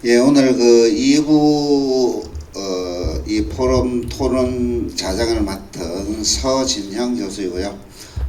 예, 오늘 그 2부 이 포럼 토론 자장을 맡은 서진형 교수이고요.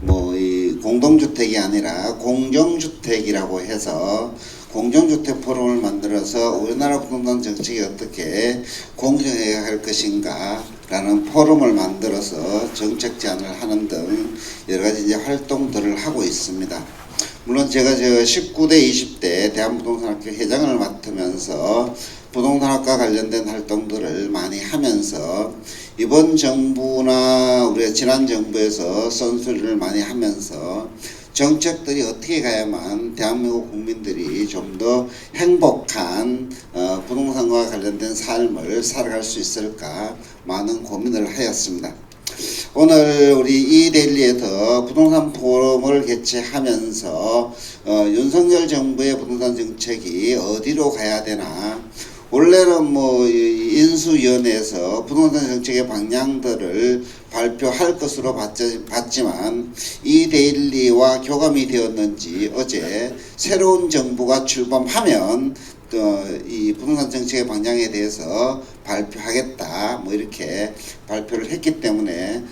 뭐 이 공동주택이 아니라 공정주택이라고 해서 공정주택 포럼을 만들어서 우리나라 부동산 정책이 어떻게 공정해야 할 것인가 라는 포럼을 만들어서 정책 제안을 하는 등 여러 가지 이제 활동들을 하고 있습니다. 물론 제가 19대 20대 대한부동산학교 회장을 맡으면서 부동산학과 관련된 활동들을 많이 하면서 이번 정부나 우리 지난 정부에서 선수를 많이 하면서 정책들이 어떻게 가야만 대한민국 국민들이 좀 더 행복한 부동산과 관련된 삶을 살아갈 수 있을까 많은 고민을 하였습니다. 오늘 우리 이 데일리에서 부동산 포럼을 개최하면서 윤석열 정부의 부동산 정책이 어디로 가야 되나, 원래는 뭐 인수위원회에서 부동산 정책의 방향들을 발표할 것으로 봤지만 이 데일리와 교감이 되었는지 어제 새로운 정부가 출범하면 이 부동산 정책의 방향에 대해서 발표하겠다 뭐 이렇게 발표를 했기 때문에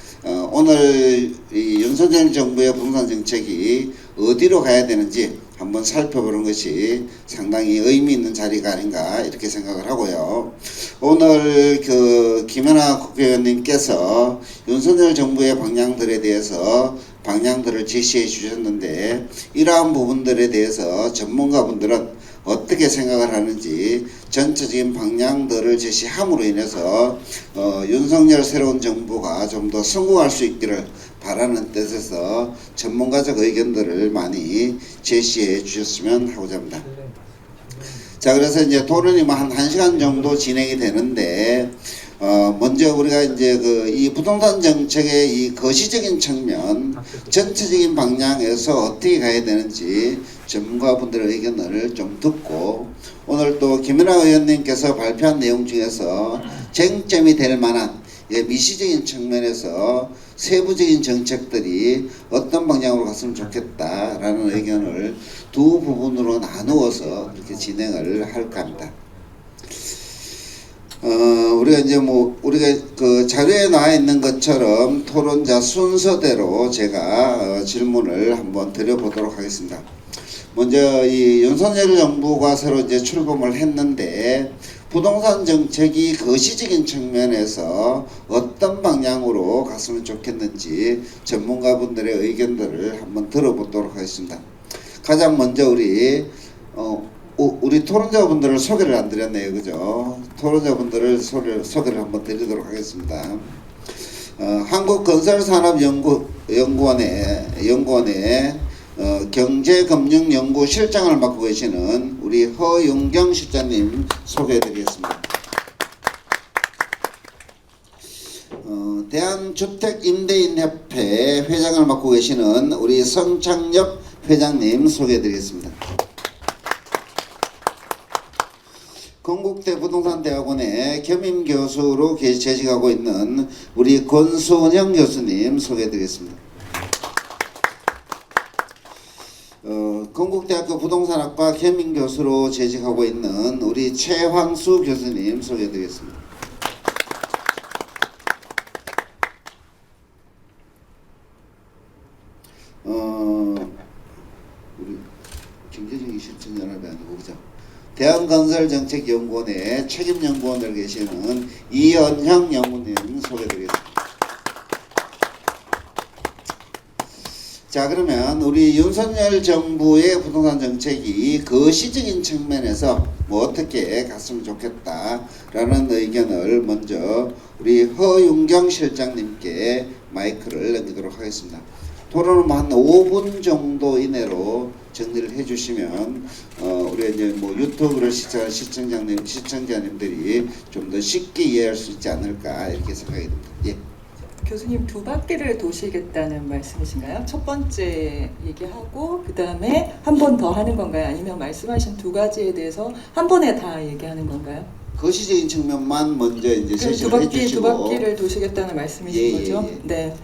오늘 이 윤석열 정부의 부동산 정책이 어디로 가야 되는지 한번 살펴보는 것이 상당히 의미 있는 자리가 아닌가 이렇게 생각을 하고요. 오늘 그 김연아 국회의원님께서 윤석열 정부의 방향들에 대해서 방향들을 제시해 주셨는데, 이러한 부분들에 대해서 전문가분들은 어떻게 생각을 하는지, 전체적인 방향들을 제시함으로 인해서 윤석열 새로운 정부가 좀 더 성공할 수 있기를 바라는 뜻에서 전문가적 의견들을 많이 제시해 주셨으면 하고자 합니다. 자, 그래서 이제 토론이 한 1시간 정도 진행이 되는데, 먼저 우리가 이제 이 부동산 정책의 이 거시적인 측면, 전체적인 방향에서 어떻게 가야 되는지 전문가분들의 의견을 좀 듣고, 오늘 또 김연아 의원님께서 발표한 내용 중에서 쟁점이 될 만한 미시적인 측면에서 세부적인 정책들이 어떤 방향으로 갔으면 좋겠다라는 의견을 두 부분으로 나누어서 이렇게 진행을 할까 합니다. 우리가 이제 우리가 그 자료에 나와 있는 것처럼 토론자 순서대로 제가 질문을 한번 드려보도록 하겠습니다. 먼저 이 윤석열 정부가 새로 이제 출범을 했는데, 부동산 정책이 거시적인 측면에서 어떤 방향으로 갔으면 좋겠는지 전문가분들의 의견들을 한번 들어보도록 하겠습니다. 가장 먼저 우리 토론자분들을 소개를 안 드렸네요, 그죠? 토론자분들을 소개를 한번 드리도록 하겠습니다. 한국건설산업연구원의 경제금융연구실장을 맡고 계시는 우리 허윤경 실장님 소개해드리겠습니다. 대한주택임대인협회 회장을 맡고 계시는 우리 성창엽 회장님 소개해드리겠습니다. 건국대 부동산대학원의 겸임교수로 재직하고 있는 우리 권순영 교수님 소개해드리겠습니다. 건국대학교 부동산학과 겸임교수로 재직하고 있는 우리 최황수 교수님 소개해드리겠습니다. 우리 경제적인 실천연합이 아니고 그죠? 대한건설정책연구원의 책임연구원을 계시는 이연형 연구님 소개해드리겠습니다. 자, 그러면 우리 윤석열 정부의 부동산 정책이 거시적인 측면에서 어떻게 갔으면 좋겠다라는 의견을 먼저 우리 허윤경 실장님께 마이크를 넘기도록 하겠습니다. 토론은 한 5분 정도 이내로 정리를 해주시면 우리가 이제 유튜브를 시청하는 시청자님들이 좀 더 쉽게 이해할 수 있지 않을까 이렇게 생각이 듭니다. 예. 교수님 두 바퀴를 도시겠다는 말씀이신가요? 첫 번째 얘기하고 그 다음에 한 번 더 하는 건가요? 아니면 말씀하신 두 가지에 대해서 한 번에 다 얘기하는 건가요? 거시적인 측면만 먼저 이제 제시를 해주시고 두 바퀴를 도시겠다는 말씀이신 거죠? 네.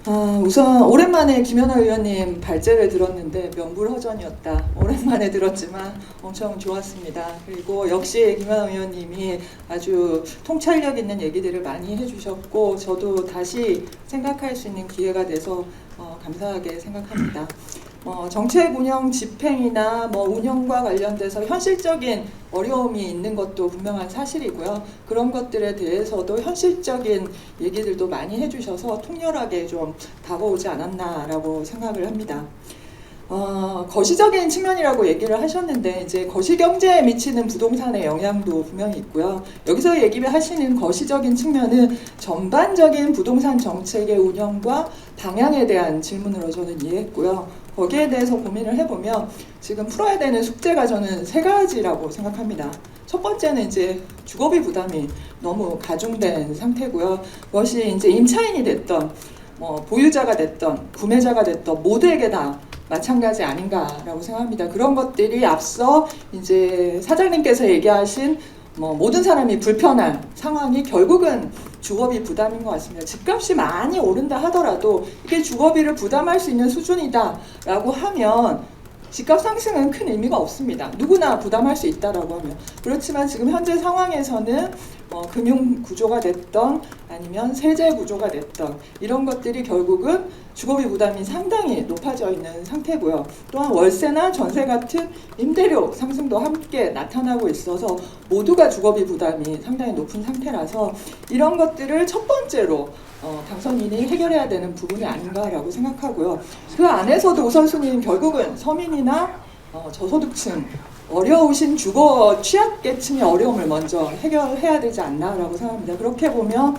우선 오랜만에 김연아 의원님 발제를 들었는데 명불허전이었다. 오랜만에 들었지만 엄청 좋았습니다. 그리고 역시 김연아 의원님이 아주 통찰력 있는 얘기들을 많이 해주셨고 저도 다시 생각할 수 있는 기회가 돼서 감사하게 생각합니다. 정책 운영 집행이나 운영과 관련돼서 현실적인 어려움이 있는 것도 분명한 사실이고요. 그런 것들에 대해서도 현실적인 얘기들도 많이 해주셔서 통렬하게 좀 다가오지 않았나라고 생각을 합니다. 거시적인 측면이라고 얘기를 하셨는데 이제 거시 경제에 미치는 부동산의 영향도 분명히 있고요. 여기서 얘기하시는 거시적인 측면은 전반적인 부동산 정책의 운영과 방향에 대한 질문으로 저는 이해했고요. 거기에 대해서 고민을 해보면 지금 풀어야 되는 숙제가 저는 세 가지라고 생각합니다. 첫 번째는 이제 주거비 부담이 너무 가중된 상태고요. 그것이 이제 임차인이 됐던 보유자가 됐던 구매자가 됐던 모두에게 다 마찬가지 아닌가라고 생각합니다. 그런 것들이 앞서 이제 사장님께서 얘기하신 모든 사람이 불편한 상황이 결국은 주거비 부담인 것 같습니다. 집값이 많이 오른다 하더라도 이게 주거비를 부담할 수 있는 수준이다라고 하면 집값 상승은 큰 의미가 없습니다. 누구나 부담할 수 있다라고 하면. 그렇지만 지금 현재 상황에서는 금융 구조가 됐던 아니면 세제 구조가 됐던 이런 것들이 결국은 주거비 부담이 상당히 높아져 있는 상태고요. 또한 월세나 전세 같은 임대료 상승도 함께 나타나고 있어서 모두가 주거비 부담이 상당히 높은 상태라서 이런 것들을 첫 번째로 당선인이 해결해야 되는 부분이 아닌가라고 생각하고요. 그 안에서도 우선순위는 결국은 서민이나 저소득층 어려우신 주거 취약계층의 어려움을 먼저 해결해야 되지 않나라고 생각합니다. 그렇게 보면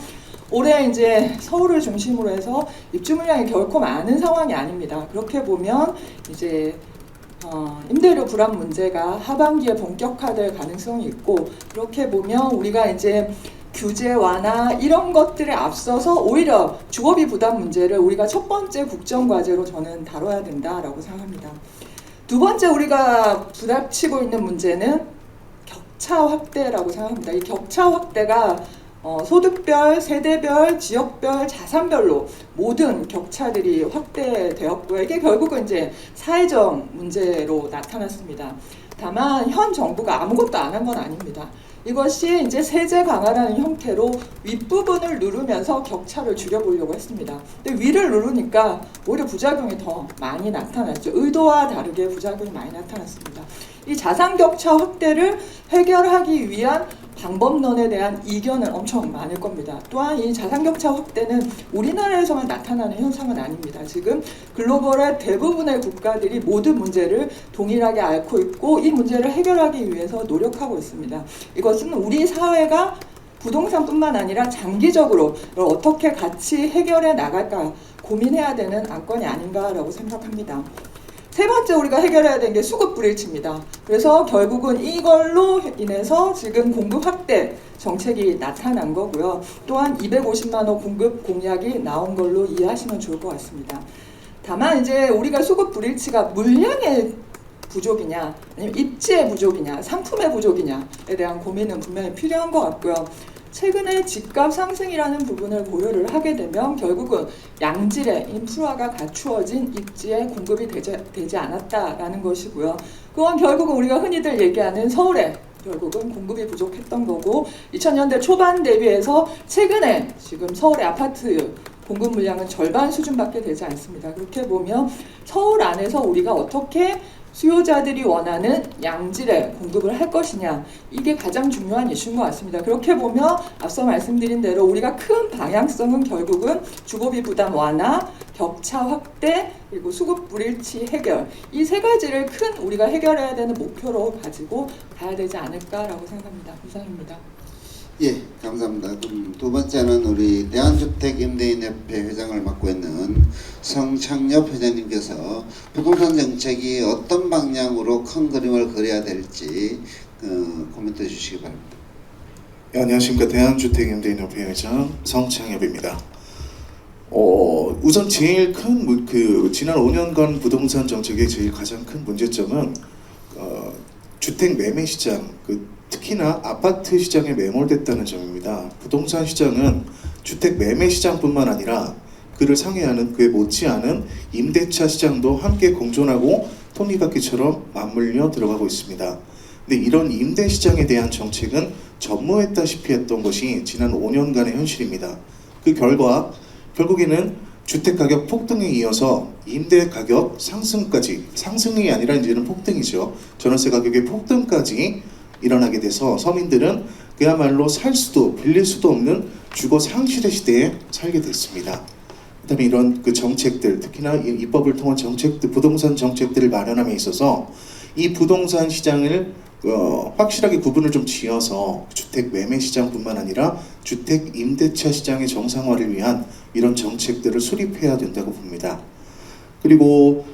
올해 이제 서울을 중심으로 해서 입주 물량이 결코 많은 상황이 아닙니다. 그렇게 보면 이제 임대료 불안 문제가 하반기에 본격화될 가능성이 있고 그렇게 보면 우리가 이제 규제 완화 이런 것들에 앞서서 오히려 주거비 부담 문제를 우리가 첫 번째 국정과제로 저는 다뤄야 된다라고 생각합니다. 두 번째 우리가 부닥치고 있는 문제는 격차 확대라고 생각합니다. 이 격차 확대가 소득별, 세대별, 지역별, 자산별로 모든 격차들이 확대되었고요. 이게 결국은 이제 사회적 문제로 나타났습니다. 다만 현 정부가 아무것도 안 한 건 아닙니다. 이것이 이제 세제 강화라는 형태로 윗부분을 누르면서 격차를 줄여보려고 했습니다. 근데 위를 누르니까 오히려 부작용이 더 많이 나타났죠. 의도와 다르게 부작용이 많이 나타났습니다. 이 자산 격차 확대를 해결하기 위한 방법론에 대한 이견은 엄청 많을 겁니다. 또한 이 자산격차 확대는 우리나라에서만 나타나는 현상은 아닙니다. 지금 글로벌의 대부분의 국가들이 모든 문제를 동일하게 앓고 있고 이 문제를 해결하기 위해서 노력하고 있습니다. 이것은 우리 사회가 부동산뿐만 아니라 장기적으로 어떻게 같이 해결해 나갈까 고민해야 되는 안건이 아닌가라고 생각합니다. 세 번째 우리가 해결해야 되는 게 수급 불일치입니다. 그래서 결국은 이걸로 인해서 지금 공급 확대 정책이 나타난 거고요. 또한 250만 호 공급 공약이 나온 걸로 이해하시면 좋을 것 같습니다. 다만 이제 우리가 수급 불일치가 물량의 부족이냐 아니면 입지의 부족이냐 상품의 부족이냐에 대한 고민은 분명히 필요한 것 같고요. 최근에 집값 상승이라는 부분을 고려를 하게 되면 결국은 양질의 인프라가 갖추어진 입지에 공급이 되지 않았다라는 것이고요. 그건 결국은 우리가 흔히들 얘기하는 서울에 결국은 공급이 부족했던 거고 2000년대 초반 대비해서 최근에 지금 서울의 아파트 공급 물량은 절반 수준밖에 되지 않습니다. 그렇게 보면 서울 안에서 우리가 어떻게 수요자들이 원하는 양질의 공급을 할 것이냐 이게 가장 중요한 이슈인 것 같습니다. 그렇게 보면 앞서 말씀드린 대로 우리가 큰 방향성은 결국은 주거비 부담 완화, 격차 확대, 그리고 수급 불일치 해결 이 세 가지를 큰 우리가 해결해야 되는 목표로 가지고 가야 되지 않을까라고 생각합니다. 이상입니다. 예, 감사합니다. 그럼 두 번째는 우리 대한주택임대인협회 회장을 맡고 있는 성창엽 회장님께서 부동산 정책이 어떤 방향으로 큰 그림을 그려야 될지 코멘트해 주시기 바랍니다. 네, 안녕하십니까. 대한주택임대인협회 회장 성창엽입니다. 우선 제일 큰 지난 5년간 부동산 정책의 제일 가장 큰 문제점은 주택 매매 시장 특히나 아파트 시장에 매몰됐다는 점입니다. 부동산 시장은 주택 매매 시장뿐만 아니라 그를 상회하는 그에 못지않은 임대차 시장도 함께 공존하고 톱니바퀴처럼 맞물려 들어가고 있습니다. 근데 이런 임대 시장에 대한 정책은 전무했다시피 했던 것이 지난 5년간의 현실입니다. 그 결과 결국에는 주택 가격 폭등에 이어서 임대 가격 상승까지, 상승이 아니라 이제는 폭등이죠. 전월세 가격의 폭등까지 일어나게 돼서 서민들은 그야말로 살 수도 빌릴 수도 없는 주거 상실의 시대에 살게 됐습니다. 그다음에 이런 그 정책들, 특히나 이 입법을 통한 정책들, 부동산 정책들을 마련함에 있어서 이 부동산 시장을 확실하게 구분을 좀 지어서 주택 매매 시장뿐만 아니라 주택 임대차 시장의 정상화를 위한 이런 정책들을 수립해야 된다고 봅니다. 그리고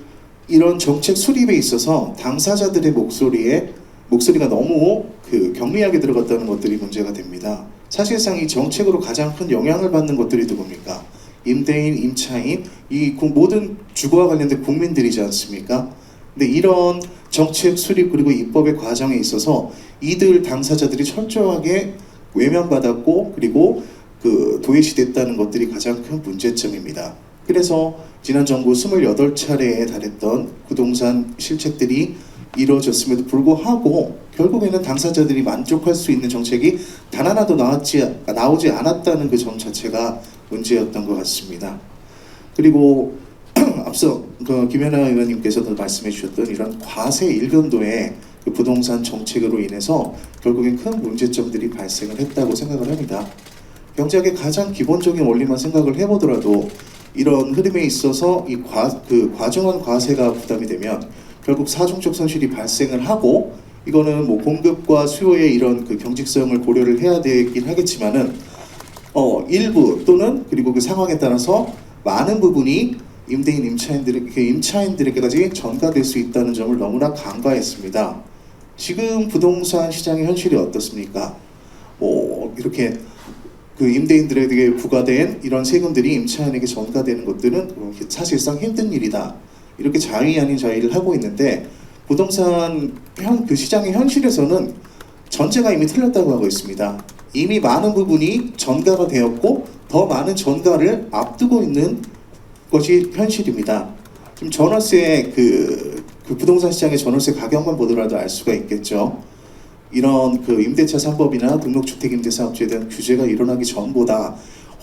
이런 정책 수립에 있어서 당사자들의 목소리가 너무 경미하게 들어갔다는 것들이 문제가 됩니다. 사실상 이 정책으로 가장 큰 영향을 받는 것들이 누굽니까? 임대인, 임차인, 이 모든 주거와 관련된 국민들이지 않습니까? 근데 이런 정책 수립 그리고 입법의 과정에 있어서 이들 당사자들이 철저하게 외면받았고 그리고 도외시됐다는 것들이 가장 큰 문제점입니다. 그래서 지난 정부 28차례에 달했던 부동산 실책들이 이루어졌음에도 불구하고 결국에는 당사자들이 만족할 수 있는 정책이 단 하나도 나오지 않았다는 그 점 자체가 문제였던 것 같습니다. 그리고 앞서 김연아 의원님께서도 말씀해 주셨던 이런 과세 일변도의 그 부동산 정책으로 인해서 결국엔 큰 문제점들이 발생을 했다고 생각을 합니다. 경제학의 가장 기본적인 원리만 생각을 해보더라도 이런 흐름에 있어서 과중한 과세가 부담이 되면 결국 사중적 손실이 발생을 하고 이거는 뭐 공급과 수요의 이런 그 경직성을 고려를 해야 되긴 하겠지만은 일부 또는 그리고 그 상황에 따라서 많은 부분이 임대인 임차인들에게까지 전가될 수 있다는 점을 너무나 간과했습니다. 지금 부동산 시장의 현실이 어떻습니까? 이렇게 그 임대인들에게 부과된 이런 세금들이 임차인에게 전가되는 것들은 사실상 힘든 일이다. 이렇게 자의 아닌 자의를 하고 있는데 부동산 그 시장의 현실에서는 전제가 이미 틀렸다고 하고 있습니다. 이미 많은 부분이 전가가 되었고 더 많은 전가를 앞두고 있는 것이 현실입니다. 지금 전월세 그 부동산 시장의 전월세 가격만 보더라도 알 수가 있겠죠. 이런 그 임대차 3법이나 등록주택임대사업주에 대한 규제가 일어나기 전보다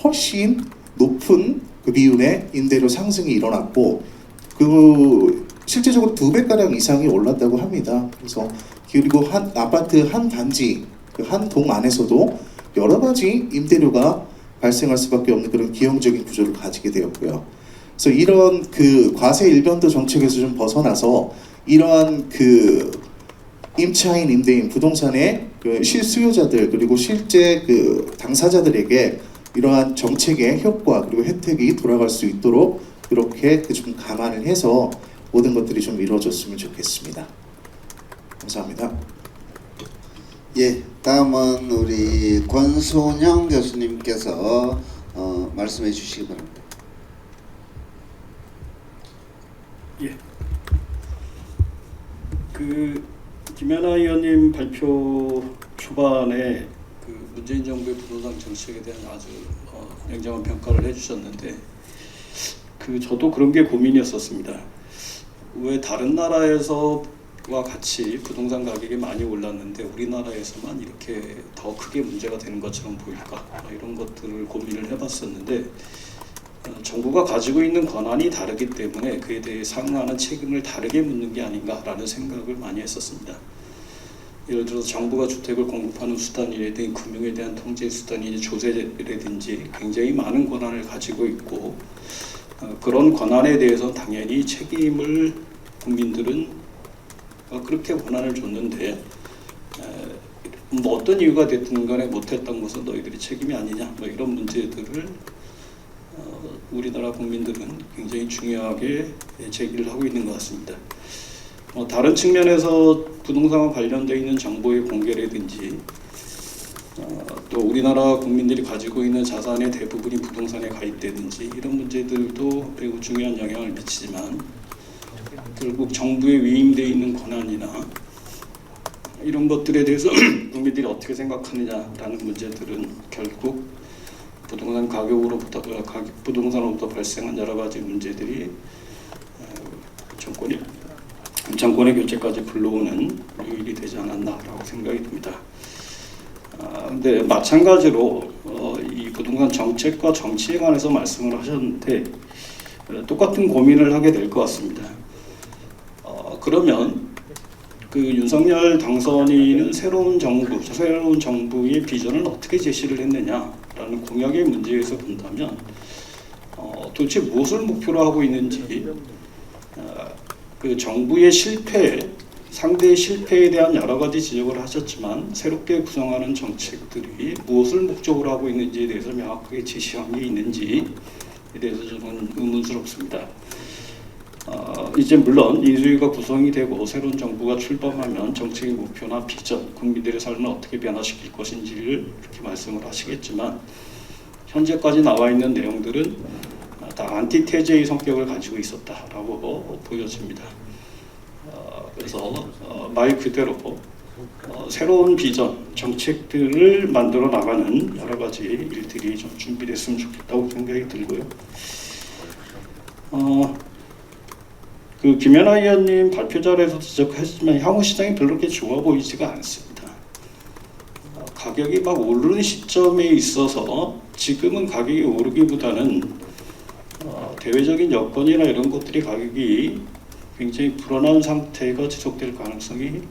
훨씬 높은 그 비율의 임대료 상승이 일어났고 실제적으로 2배가량 이상이 올랐다고 합니다. 그리고 한 아파트 한 단지 한 동 안에서도 여러 가지 임대료가 발생할 수밖에 없는 그런 기형적인 구조를 가지게 되었고요. 그래서 이런 그 과세 일변도 정책에서 좀 벗어나서 이러한 그 임차인, 임대인, 부동산의 그 실수요자들 그리고 실제 그 당사자들에게 이러한 정책의 효과 그리고 혜택이 돌아갈 수 있도록 그렇게 좀 감안을 해서 모든 것들이 좀 이루어졌으면 좋겠습니다. 감사합니다. 예, 다음은 우리 권순영 교수님께서 말씀해 주시기 바랍니다. 예. 김연아 의원님 발표 초반에 문재인 정부의 부동산 정책에 대한 아주 냉정한 평가를 해주셨는데 저도 그런 게 고민이었었습니다. 왜 다른 나라에서와 같이 부동산 가격이 많이 올랐는데 우리나라에서만 이렇게 더 크게 문제가 되는 것처럼 보일까? 이런 것들을 고민을 해봤었는데 정부가 가지고 있는 권한이 다르기 때문에 그에 대해 상응하는 책임을 다르게 묻는 게 아닌가라는 생각을 많이 했었습니다. 예를 들어서 정부가 주택을 공급하는 수단이라든지 금융에 대한 통제 수단이 조세라든지 굉장히 많은 권한을 가지고 있고 그런 권한에 대해서 당연히 책임을 국민들은 그렇게 권한을 줬는데 어떤 이유가 됐든 간에 못했던 것은 너희들이 책임이 아니냐 이런 문제들을 우리나라 국민들은 굉장히 중요하게 제기를 하고 있는 것 같습니다. 다른 측면에서 부동산과 관련되어 있는 정보의 공개라든지 또 우리나라 국민들이 가지고 있는 자산의 대부분이 부동산에 가입되든지 이런 문제들도 매우 중요한 영향을 미치지만 결국 정부에 위임되어 있는 권한이나 이런 것들에 대해서 국민들이 어떻게 생각하느냐라는 문제들은 결국 부동산 가격으로부터 부동산으로부터 발생한 여러 가지 문제들이 정권의 교체까지 불러오는 요인이 되지 않았나라고 생각이 듭니다. 근데 마찬가지로 이 부동산 정책과 정치에 관해서 말씀을 하셨는데 똑같은 고민을 하게 될 것 같습니다. 그러면 그 윤석열 당선인은 새로운 정부의 비전을 어떻게 제시를 했느냐라는 공약의 문제에서 본다면 도대체 무엇을 목표로 하고 있는지 그 정부의 상대의 실패에 대한 여러 가지 지적을 하셨지만 새롭게 구성하는 정책들이 무엇을 목적으로 하고 있는지에 대해서 명확하게 제시한 게 있는지에 대해서 저는 의문스럽습니다. 이제 물론 인수위가 구성이 되고 새로운 정부가 출범하면 정책의 목표나 비전, 국민들의 삶을 어떻게 변화시킬 것인지를 이렇게 말씀을 하시겠지만 현재까지 나와 있는 내용들은 다 안티테제의 성격을 가지고 있었다라고 보여집니다. 그래서 말 그대로 새로운 비전, 정책들을 만들어 나가는 여러 가지 일들이 좀 준비됐으면 좋겠다고 생각이 들고요. 그 김연아 의원님 발표 자리에서도 지적하셨지만 향후 시장이 별로 그렇게 좋아 보이지가 않습니다. 가격이 막 오르는 시점에 있어서 지금은 가격이 오르기보다는 대외적인 여건이나 이런 것들이 가격이 굉장히 불안한 상태가 지속될 가능성이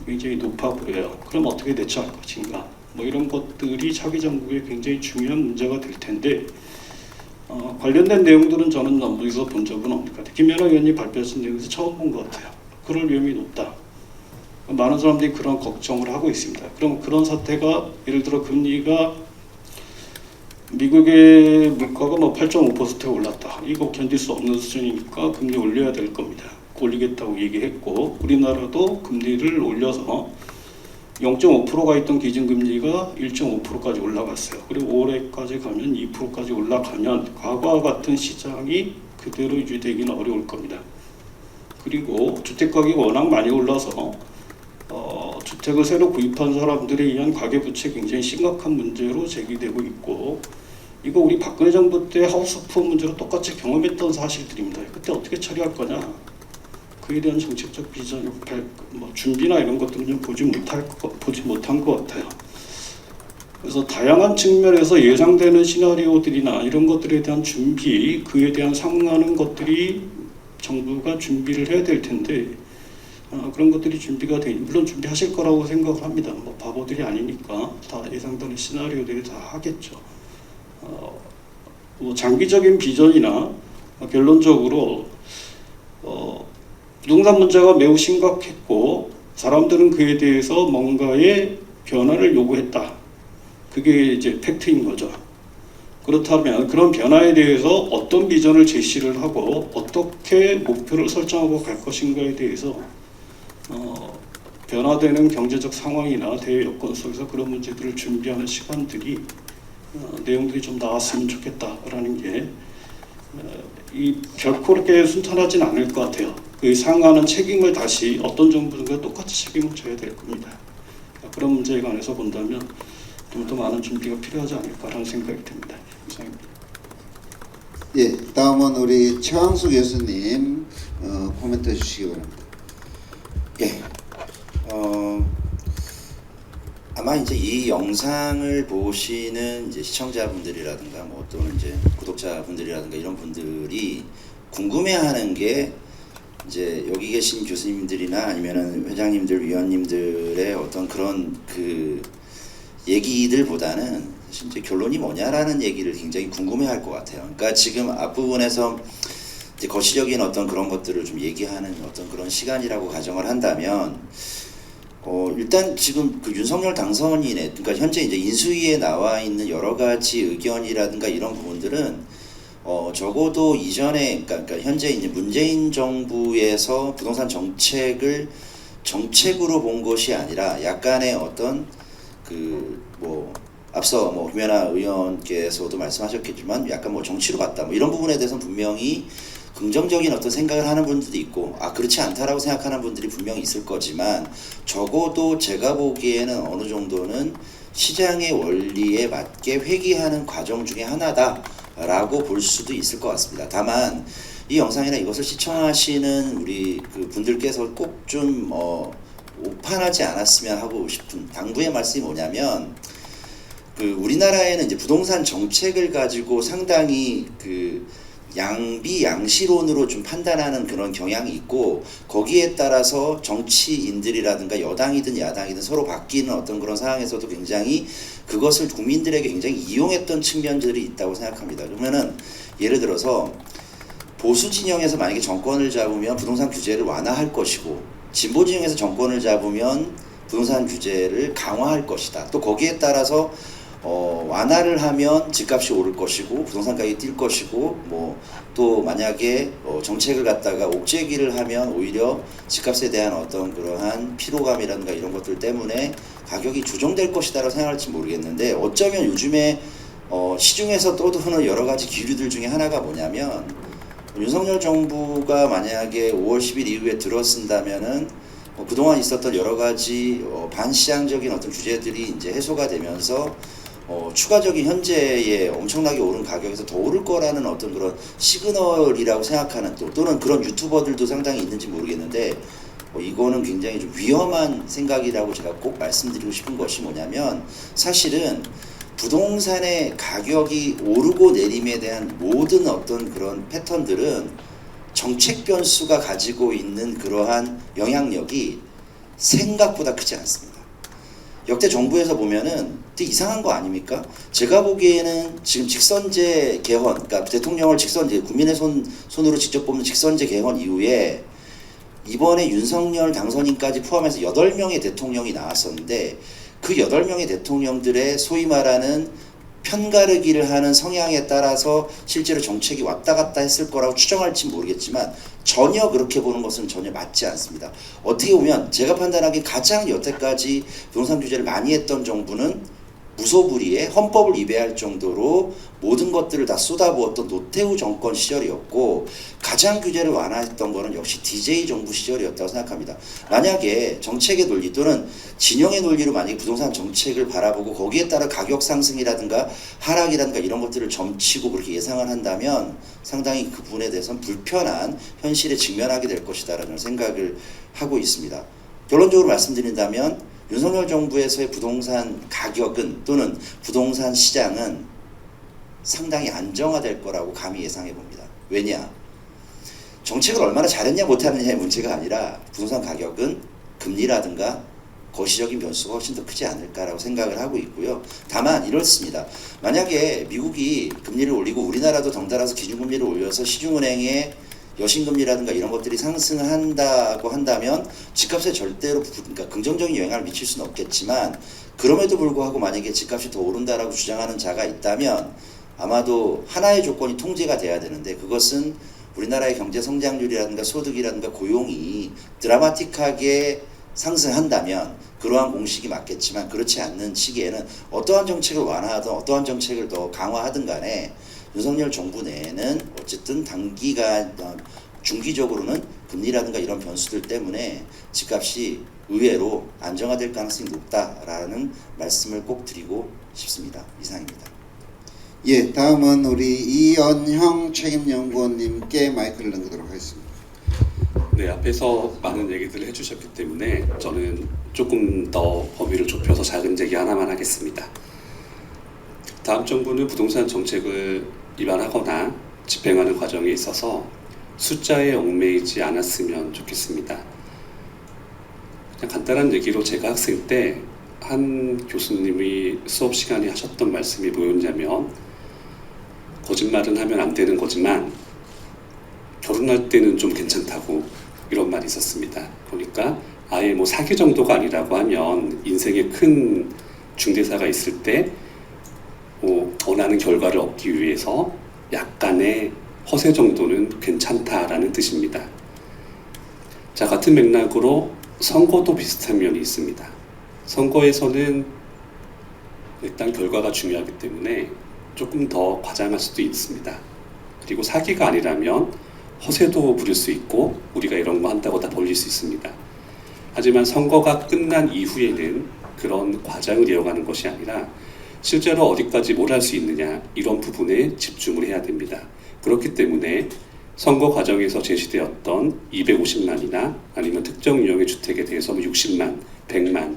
굉장히 높아 보여요. 그럼 어떻게 대처할 것인가? 뭐 이런 것들이 차기 정부의 굉장히 중요한 문제가 될 텐데 관련된 내용들은 저는 어디서 본 적은 없는 것 같아요. 김연아 의원이 발표하신 내용에서 처음 본 것 같아요. 그럴 위험이 높다. 많은 사람들이 그런 걱정을 하고 있습니다. 그럼 그런 사태가 예를 들어 금리가 미국의 물가가 뭐 8.5%에 올랐다. 이거 견딜 수 없는 수준이니까 금리 올려야 될 겁니다. 올리겠다고 얘기했고 우리나라도 금리를 올려서 0.5%가 있던 기준금리가 1.5%까지 올라갔어요. 그리고 올해까지 가면 2%까지 올라가면 과거와 같은 시장이 그대로 유지되기는 어려울 겁니다. 그리고 주택가격이 워낙 많이 올라서 주택을 새로 구입한 사람들에 의한 가계부채 굉장히 심각한 문제로 제기되고 있고 이거 우리 박근혜 정부 때 하우스푸어 문제로 똑같이 경험했던 사실들입니다. 그때 어떻게 처리할 거냐 그에 대한 정책적 비전, 준비나 이런 것들은 좀 보지 못한 것 같아요. 그래서 다양한 측면에서 예상되는 시나리오들이나 이런 것들에 대한 준비, 그에 대한 상응하는 것들이 정부가 준비를 해야 될 텐데 그런 것들이 준비가 물론 준비하실 거라고 생각을 합니다. 뭐 바보들이 아니니까 다 예상되는 시나리오들이 다 하겠죠. 뭐 장기적인 비전이나 결론적으로 부동산 문제가 매우 심각했고 사람들은 그에 대해서 뭔가의 변화를 요구했다. 그게 이제 팩트인 거죠. 그렇다면 그런 변화에 대해서 어떤 비전을 제시를 하고 어떻게 목표를 설정하고 갈 것인가에 대해서 변화되는 경제적 상황이나 대외 여건 속에서 그런 문제들을 준비하는 시간들이 내용들이 좀 나왔으면 좋겠다라는 게 결코 그렇게 순탄하진 않을 것 같아요. 그 상하는 책임을 다시 어떤 정부든가 똑같이 책임을 져야 될 겁니다. 그런 문제에 관해서 본다면 좀 더 많은 준비가 필요하지 않을까라는 생각이 듭니다. 이상입니다. 예, 다음은 우리 최광수 교수님 코멘트 해주시기 바랍니다. 예, 아마 이제 이 영상을 보시는 이제 시청자분들이라든가 뭐 또는 이제 구독자분들이라든가 이런 분들이 궁금해하는 게 이제 여기 계신 교수님들이나 아니면은 회장님들, 위원님들의 어떤 그런 그 얘기들보다는 사실 이제 결론이 뭐냐라는 얘기를 굉장히 궁금해할 것 같아요. 그러니까 지금 앞부분에서 이제 거시적인 어떤 그런 것들을 좀 얘기하는 어떤 그런 시간이라고 가정을 한다면, 일단 지금 그 윤석열 당선인의, 그러니까 현재 이제 인수위에 나와 있는 여러 가지 의견이라든가 이런 부분들은 적어도 이전에, 그러니까 현재 이제 문재인 정부에서 부동산 정책을 정책으로 본 것이 아니라 약간의 어떤 뭐 앞서 뭐 김연아 의원께서도 말씀하셨겠지만 약간 뭐 정치로 봤다 뭐 이런 부분에 대해서는 분명히 긍정적인 어떤 생각을 하는 분들도 있고 그렇지 않다라고 생각하는 분들이 분명히 있을 거지만 적어도 제가 보기에는 어느 정도는 시장의 원리에 맞게 회귀하는 과정 중에 하나다라고 볼 수도 있을 것 같습니다. 다만 이 영상이나 이것을 시청하시는 우리 그 분들께서 꼭 좀 오판하지 않았으면 하고 싶은 당부의 말씀이 뭐냐면, 그 우리나라에는 이제 부동산 정책을 가지고 상당히 그 양비양시론으로 좀 판단하는 그런 경향이 있고, 거기에 따라서 정치인들이라든가 여당이든 야당이든 서로 바뀌는 어떤 그런 상황에서도 굉장히 그것을 국민들에게 굉장히 이용했던 측면들이 있다고 생각합니다. 그러면은 예를 들어서 보수 진영에서 만약에 정권을 잡으면 부동산 규제를 완화할 것이고, 진보 진영에서 정권을 잡으면 부동산 규제를 강화할 것이다. 또 거기에 따라서 완화를 하면 집값이 오를 것이고 부동산 가격이 뛸 것이고, 뭐 또 만약에 정책을 갖다가 옥죄기를 하면 오히려 집값에 대한 어떤 그러한 피로감이라든가 이런 것들 때문에 가격이 조정될 것이다라고 생각할지 모르겠는데, 어쩌면 요즘에 시중에서 떠도는 여러 가지 기류들 중에 하나가 뭐냐면, 윤석열 정부가 만약에 5월 10일 이후에 들어선다면은 그동안 있었던 여러 가지 반시장적인 어떤 규제들이 이제 해소가 되면서 추가적인 현재의 엄청나게 오른 가격에서 더 오를 거라는 어떤 그런 시그널이라고 생각하는, 또는 그런 유튜버들도 상당히 있는지 모르겠는데, 이거는 굉장히 좀 위험한 생각이라고 제가 꼭 말씀드리고 싶은 것이 뭐냐면, 사실은 부동산의 가격이 오르고 내림에 대한 모든 어떤 그런 패턴들은 정책 변수가 가지고 있는 그러한 영향력이 생각보다 크지 않습니다. 역대 정부에서 보면은 되게 이상한 거 아닙니까? 제가 보기에는 지금 직선제 개헌, 그러니까 대통령을 직선제, 국민의 손으로 직접 뽑는 직선제 개헌 이후에 이번에 윤석열 당선인까지 포함해서 8명의 대통령이 나왔었는데, 그 8명의 대통령들의 소위 말하는 편가르기를 하는 성향에 따라서 실제로 정책이 왔다 갔다 했을 거라고 추정할지 모르겠지만, 전혀 그렇게 보는 것은 전혀 맞지 않습니다. 어떻게 보면 제가 판단하기에 가장 여태까지 부동산 규제를 많이 했던 정부는 무소불위에 헌법을 위배할 정도로 모든 것들을 다 쏟아부었던 노태우 정권 시절이었고, 가장 규제를 완화했던 거는 역시 DJ 정부 시절이었다고 생각합니다. 만약에 정책의 논리 또는 진영의 논리로 만약에 부동산 정책을 바라보고 거기에 따라 가격 상승이라든가 하락이라든가 이런 것들을 점치고 그렇게 예상을 한다면 상당히 그 부분에 대해서는 불편한 현실에 직면하게 될 것이다라는 생각을 하고 있습니다. 결론적으로 말씀드린다면 윤석열 정부에서의 부동산 가격은 또는 부동산 시장은 상당히 안정화될 거라고 감히 예상해 봅니다. 왜냐? 정책을 얼마나 잘했냐 못하느냐의 문제가 아니라 부동산 가격은 금리라든가 거시적인 변수가 훨씬 더 크지 않을까라고 생각을 하고 있고요. 다만 이렇습니다. 만약에 미국이 금리를 올리고 우리나라도 덩달아서 기준금리를 올려서 시중은행의 여신금리라든가 이런 것들이 상승한다고 한다면 집값에 절대로 그러니까 긍정적인 영향을 미칠 수는 없겠지만, 그럼에도 불구하고 만약에 집값이 더 오른다라고 주장하는 자가 있다면 아마도 하나의 조건이 통제가 돼야 되는데, 그것은 우리나라의 경제 성장률이라든가 소득이라든가 고용이 드라마틱하게 상승한다면 그러한 공식이 맞겠지만, 그렇지 않는 시기에는 어떠한 정책을 완화하든 어떠한 정책을 더 강화하든 간에 윤석열 정부 내에는 어쨌든 단기간 중기적으로는 금리라든가 이런 변수들 때문에 집값이 의외로 안정화될 가능성이 높다라는 말씀을 꼭 드리고 싶습니다. 이상입니다. 예, 다음은 우리 이연형 책임연구원님께 마이크를 넘기도록 하겠습니다. 네, 앞에서 많은 얘기들을 해주셨기 때문에 저는 조금 더 범위를 좁혀서 작은 제기 하나만 하겠습니다. 다음 정부는 부동산 정책을 입안하거나 집행하는 과정에 있어서 숫자에 얽매이지 않았으면 좋겠습니다. 그냥 간단한 얘기로, 제가 학생 때 한 교수님이 수업 시간에 하셨던 말씀이 뭐였냐면, 거짓말은 하면 안 되는 거지만 결혼할 때는 좀 괜찮다고, 이런 말이 있었습니다. 그러니까 아예 뭐 사기 정도가 아니라고 하면 인생에 큰 중대사가 있을 때 원하는 결과를 얻기 위해서 약간의 허세 정도는 괜찮다라는 뜻입니다. 자, 같은 맥락으로 선거도 비슷한 면이 있습니다. 선거에서는 일단 결과가 중요하기 때문에 조금 더 과장할 수도 있습니다. 그리고 사기가 아니라면 허세도 부릴 수 있고 우리가 이런 거 한다고 다 벌릴 수 있습니다. 하지만 선거가 끝난 이후에는 그런 과장을 이어가는 것이 아니라 실제로 어디까지 뭘 할 수 있느냐 이런 부분에 집중을 해야 됩니다. 그렇기 때문에 선거 과정에서 제시되었던 250만이나 아니면 특정 유형의 주택에 대해서 60만, 100만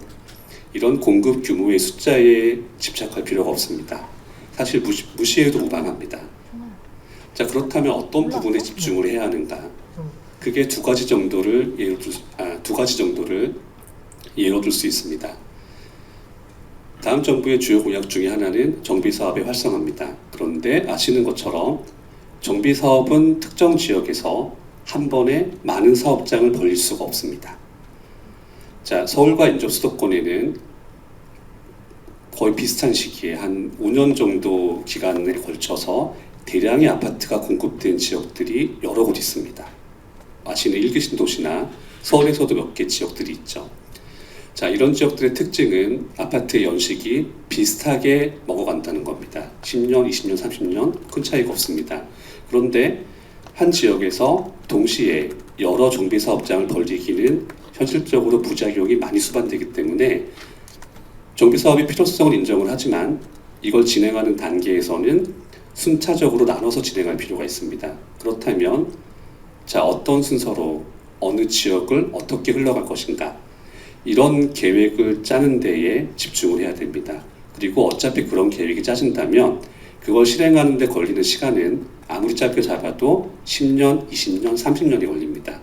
이런 공급 규모의 숫자에 집착할 필요가 없습니다. 사실 무시해도 무방합니다. 자, 그렇다면 어떤 부분에 집중을 해야 하는가? 그게 두 가지 정도를 예로 들 수 있습니다. 다음 정부의 주요 공약 중에 하나는 정비 사업의 활성화입니다. 그런데 아시는 것처럼 정비 사업은 특정 지역에서 한 번에 많은 사업장을 벌릴 수가 없습니다. 자, 서울과 인접 수도권에는 거의 비슷한 시기에 한 5년 정도 기간에 걸쳐서 대량의 아파트가 공급된 지역들이 여러 곳 있습니다. 아시는 1기 신도시나 서울에서도 몇 개 지역들이 있죠. 자, 이런 지역들의 특징은 아파트의 연식이 비슷하게 먹어간다는 겁니다. 10년, 20년, 30년 큰 차이가 없습니다. 그런데 한 지역에서 동시에 여러 정비 사업장을 벌리기는 현실적으로 부작용이 많이 수반되기 때문에 정비 사업의 필요성을 인정을 하지만 이걸 진행하는 단계에서는 순차적으로 나눠서 진행할 필요가 있습니다. 그렇다면 자, 어떤 순서로 어느 지역을 어떻게 흘러갈 것인가 이런 계획을 짜는 데에 집중을 해야 됩니다. 그리고 어차피 그런 계획이 짜진다면 그걸 실행하는 데 걸리는 시간은 아무리 짧게 잡아도 10년, 20년, 30년이 걸립니다.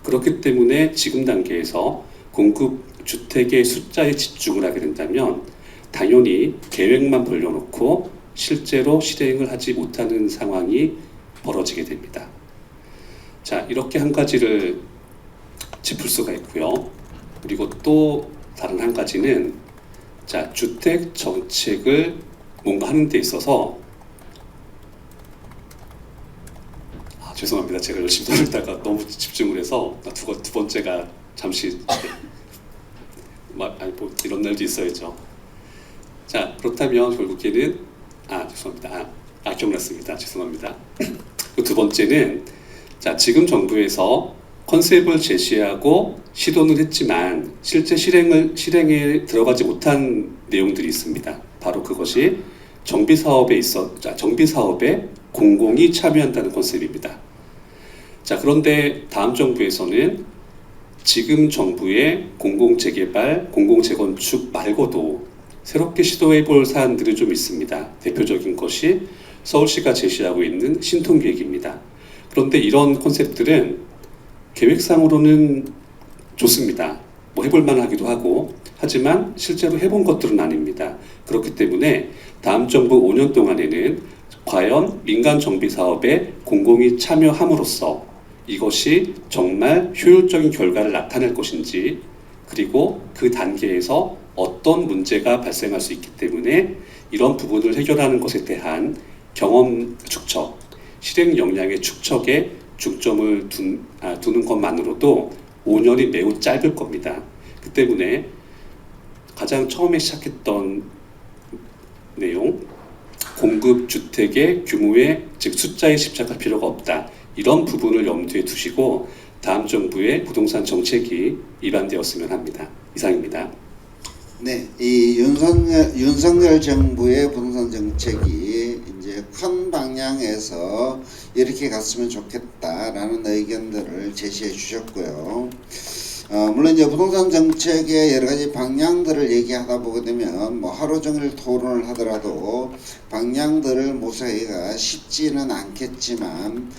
그렇기 때문에 지금 단계에서 공급 주택의 숫자에 집중을 하게 된다면 당연히 계획만 벌려놓고 실제로 실행을 하지 못하는 상황이 벌어지게 됩니다. 자, 이렇게 한 가지를 짚을 수가 있고요. 그리고 또 다른 한 가지는 자, 주택 정책을 뭔가 하는 데 있어서 죄송합니다. 제가 열심히 들었다가 너무 집중을 해서 두 번째가 잠시 뭐 이런 날도 있어야죠. 자, 그렇다면 결국에는 죄송합니다. 기억났습니다. 죄송합니다. 두 번째는 자, 지금 정부에서 컨셉을 제시하고 시도는 했지만 실제 실행에 들어가지 못한 내용들이 있습니다. 바로 그것이 정비 사업에 공공이 참여한다는 컨셉입니다. 자, 그런데 다음 정부에서는 지금 정부의 공공재개발, 공공재건축 말고도 새롭게 시도해볼 사안들이 좀 있습니다. 대표적인 것이 서울시가 제시하고 있는 신통계획입니다. 그런데 이런 컨셉들은 계획상으로는 좋습니다. 뭐 해볼 만하기도 하고 하지만 실제로 해본 것들은 아닙니다. 그렇기 때문에 다음 정부 5년 동안에는 과연 민간 정비 사업에 공공이 참여함으로써 이것이 정말 효율적인 결과를 나타낼 것인지 그리고 그 단계에서 어떤 문제가 발생할 수 있기 때문에 이런 부분을 해결하는 것에 대한 경험 축적, 실행 역량의 축적에 중점을 두는 것만으로도 5년이 매우 짧을 겁니다. 그 때문에 가장 처음에 시작했던 내용, 공급 주택의 규모에 즉 숫자에 집착할 필요가 없다. 이런 부분을 염두에 두시고 다음 정부의 부동산 정책이 입안되었으면 합니다. 이상입니다. 네, 이 윤석열 정부의 부동산 정책이 이제 큰 방향에서 이렇게 갔으면 좋겠다라는 의견들을 제시해 주셨고요. 물론 이제 부동산 정책의 여러 가지 방향들을 얘기하다 보게 되면 뭐 하루 종일 토론을 하더라도 방향들을 모색하기가 쉽지는 않겠지만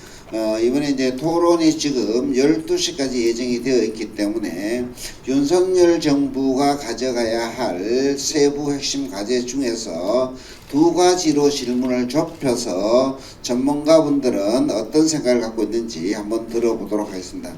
이번에 이제 토론이 지금 12시까지 예정이 되어 있기 때문에 윤석열 정부가 가져가야 할 세부 핵심 과제 중에서 두 가지로 질문을 좁혀서 전문가분들은 어떤 생각을 갖고 있는지 한번 들어보도록 하겠습니다.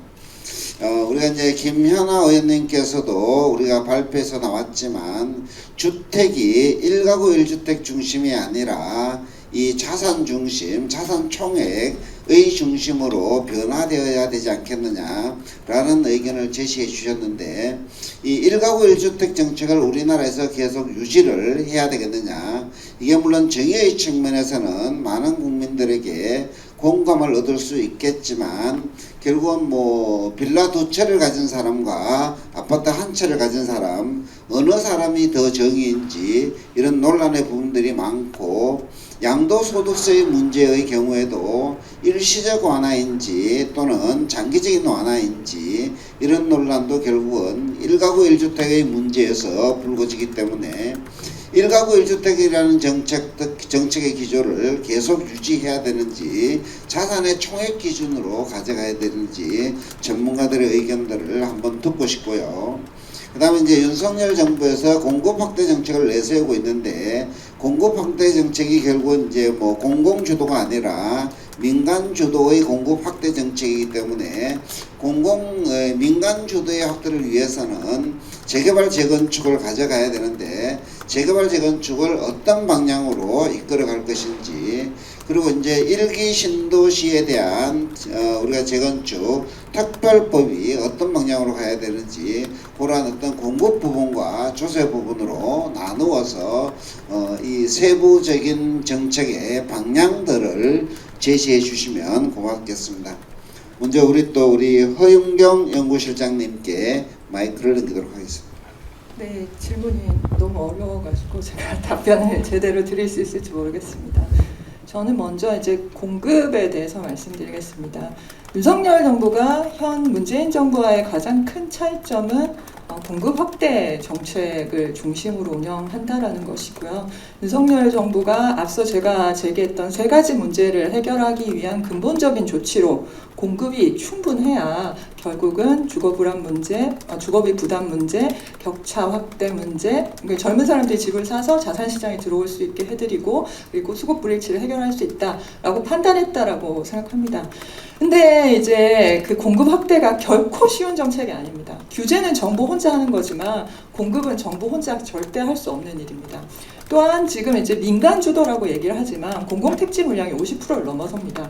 우리가 이제 김현아 의원님께서도 우리가 발표에서 나왔지만 주택이 1가구 1주택 중심이 아니라 이 자산 중심, 자산 총액의 중심으로 변화되어야 되지 않겠느냐라는 의견을 제시해 주셨는데 이 1가구 1주택 정책을 우리나라에서 계속 유지를 해야 되겠느냐. 이게 물론 정의의 측면에서는 많은 국민들에게 공감을 얻을 수 있겠지만 결국은 뭐 빌라 2채를 가진 사람과 아파트 1채를 가진 사람 어느 사람이 더 정의인지 이런 논란의 부분들이 많고, 양도소득세의 문제의 경우에도 일시적 완화인지 또는 장기적인 완화인지 이런 논란도 결국은 1가구 1주택의 문제에서 불거지기 때문에 1가구 1주택이라는 정책의 기조를 계속 유지해야 되는지 자산의 총액 기준으로 가져가야 되는지 전문가들의 의견들을 한번 듣고 싶고요. 그 다음에 이제 윤석열 정부에서 공급 확대 정책을 내세우고 있는데, 공급 확대 정책이 결국은 이제 뭐 공공주도가 아니라 민간 주도의 공급 확대 정책이기 때문에 민간 주도의 확대를 위해서는 재개발 재건축을 가져가야 되는데, 재개발 재건축을 어떤 방향으로 이끌어갈 것인지, 그리고 이제 1기 신도시에 대한 우리가 재건축 특별법이 어떤 방향으로 가야 되는지 그러한 어떤 공급 부분과 조세 부분으로 나누어서 이 세부적인 정책의 방향들을 제시해 주시면 고맙겠습니다. 먼저 우리 허윤경 연구실장님께 마이크를 넘기도록 하겠습니다. 네, 질문이 너무 어려워가지고 제가 답변을 제대로 드릴 수 있을지 모르겠습니다. 저는 먼저 이제 공급에 대해서 말씀드리겠습니다. 윤석열 정부가 현 문재인 정부와의 가장 큰 차이점은 공급 확대 정책을 중심으로 운영한다라는 것이고요. 윤석열 정부가 앞서 제가 제기했던 3가지 문제를 해결하기 위한 근본적인 조치로 공급이 충분해야 결국은 주거불안 문제, 주거비 부담 문제, 격차 확대 문제, 그러니까 젊은 사람들이 집을 사서 자산시장에 들어올 수 있게 해드리고, 그리고 수급 불일치를 해결할 수 있다라고 판단했다라고 생각합니다. 근데 이제 그 공급 확대가 결코 쉬운 정책이 아닙니다. 규제는 정부 혼자 하는 거지만 공급은 정부 혼자 절대 할 수 없는 일입니다. 또한 지금 이제 민간 주도라고 얘기를 하지만 공공택지 물량이 50%를 넘어섭니다.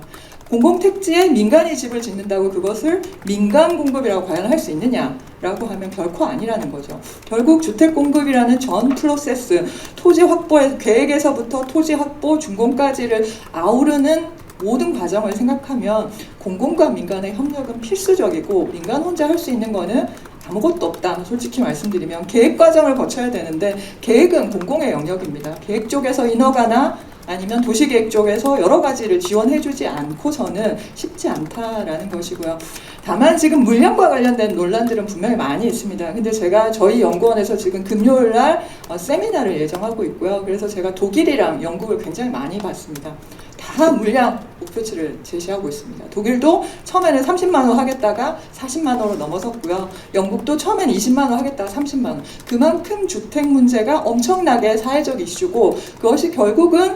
공공택지에 민간이 집을 짓는다고 그것을 민간 공급이라고 과연 할 수 있느냐라고 하면 결코 아니라는 거죠. 결국 주택 공급이라는 전 프로세스, 토지 확보의 계획에서부터 토지 확보, 준공까지를 아우르는 모든 과정을 생각하면 공공과 민간의 협력은 필수적이고, 민간 혼자 할 수 있는 거는 아무것도 없다. 솔직히 말씀드리면 계획 과정을 거쳐야 되는데 계획은 공공의 영역입니다. 계획 쪽에서 인허가나 아니면 도시계획 쪽에서 여러 가지를 지원해주지 않고서는 쉽지 않다라는 것이고요. 다만 지금 물량과 관련된 논란들은 분명히 많이 있습니다. 근데 제가 저희 연구원에서 지금 금요일 날 세미나를 예정하고 있고요. 그래서 제가 독일이랑 영국을 굉장히 많이 봤습니다. 다 물량 목표치를 제시하고 있습니다. 독일도 처음에는 30만 원 하겠다가 40만 원으로 넘어섰고요. 영국도 처음에는 20만 원 하겠다가 30만 원. 그만큼 주택 문제가 엄청나게 사회적 이슈고, 그것이 결국은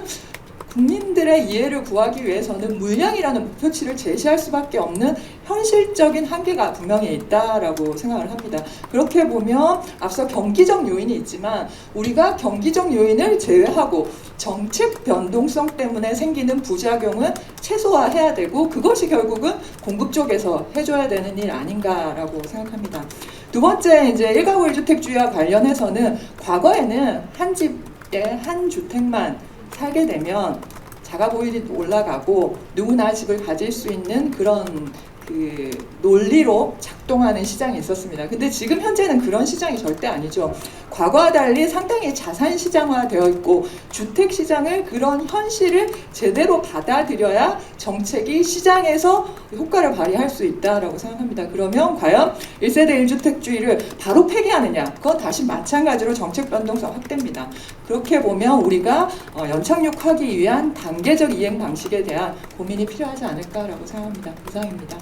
국민들의 이해를 구하기 위해서는 물량이라는 목표치를 제시할 수밖에 없는 현실적인 한계가 분명히 있다라고 생각을 합니다. 그렇게 보면 앞서 경기적 요인이 있지만 우리가 경기적 요인을 제외하고 정책 변동성 때문에 생기는 부작용은 최소화해야 되고, 그것이 결국은 공급 쪽에서 해줘야 되는 일 아닌가라고 생각합니다. 두 번째, 이제 1가구 1주택주의와 관련해서는 과거에는 한 집에 한 주택만 살게 되면 자가 보유율이 올라가고 누구나 집을 가질 수 있는 그런 그 논리로 작동하는 시장이 있었습니다. 근데 지금 현재는 그런 시장이 절대 아니죠. 과거와 달리 상당히 자산 시장화되어 있고, 주택 시장을 그런 현실을 제대로 받아들여야 정책이 시장에서 효과를 발휘할 수 있다라고 생각합니다. 그러면 과연 1세대 1주택주의를 바로 폐기하느냐? 그건 다시 마찬가지로 정책 변동성 확대입니다. 그렇게 보면 우리가 연착륙하기 위한 단계적 이행 방식에 대한 고민이 필요하지 않을까라고 생각합니다. 이상입니다.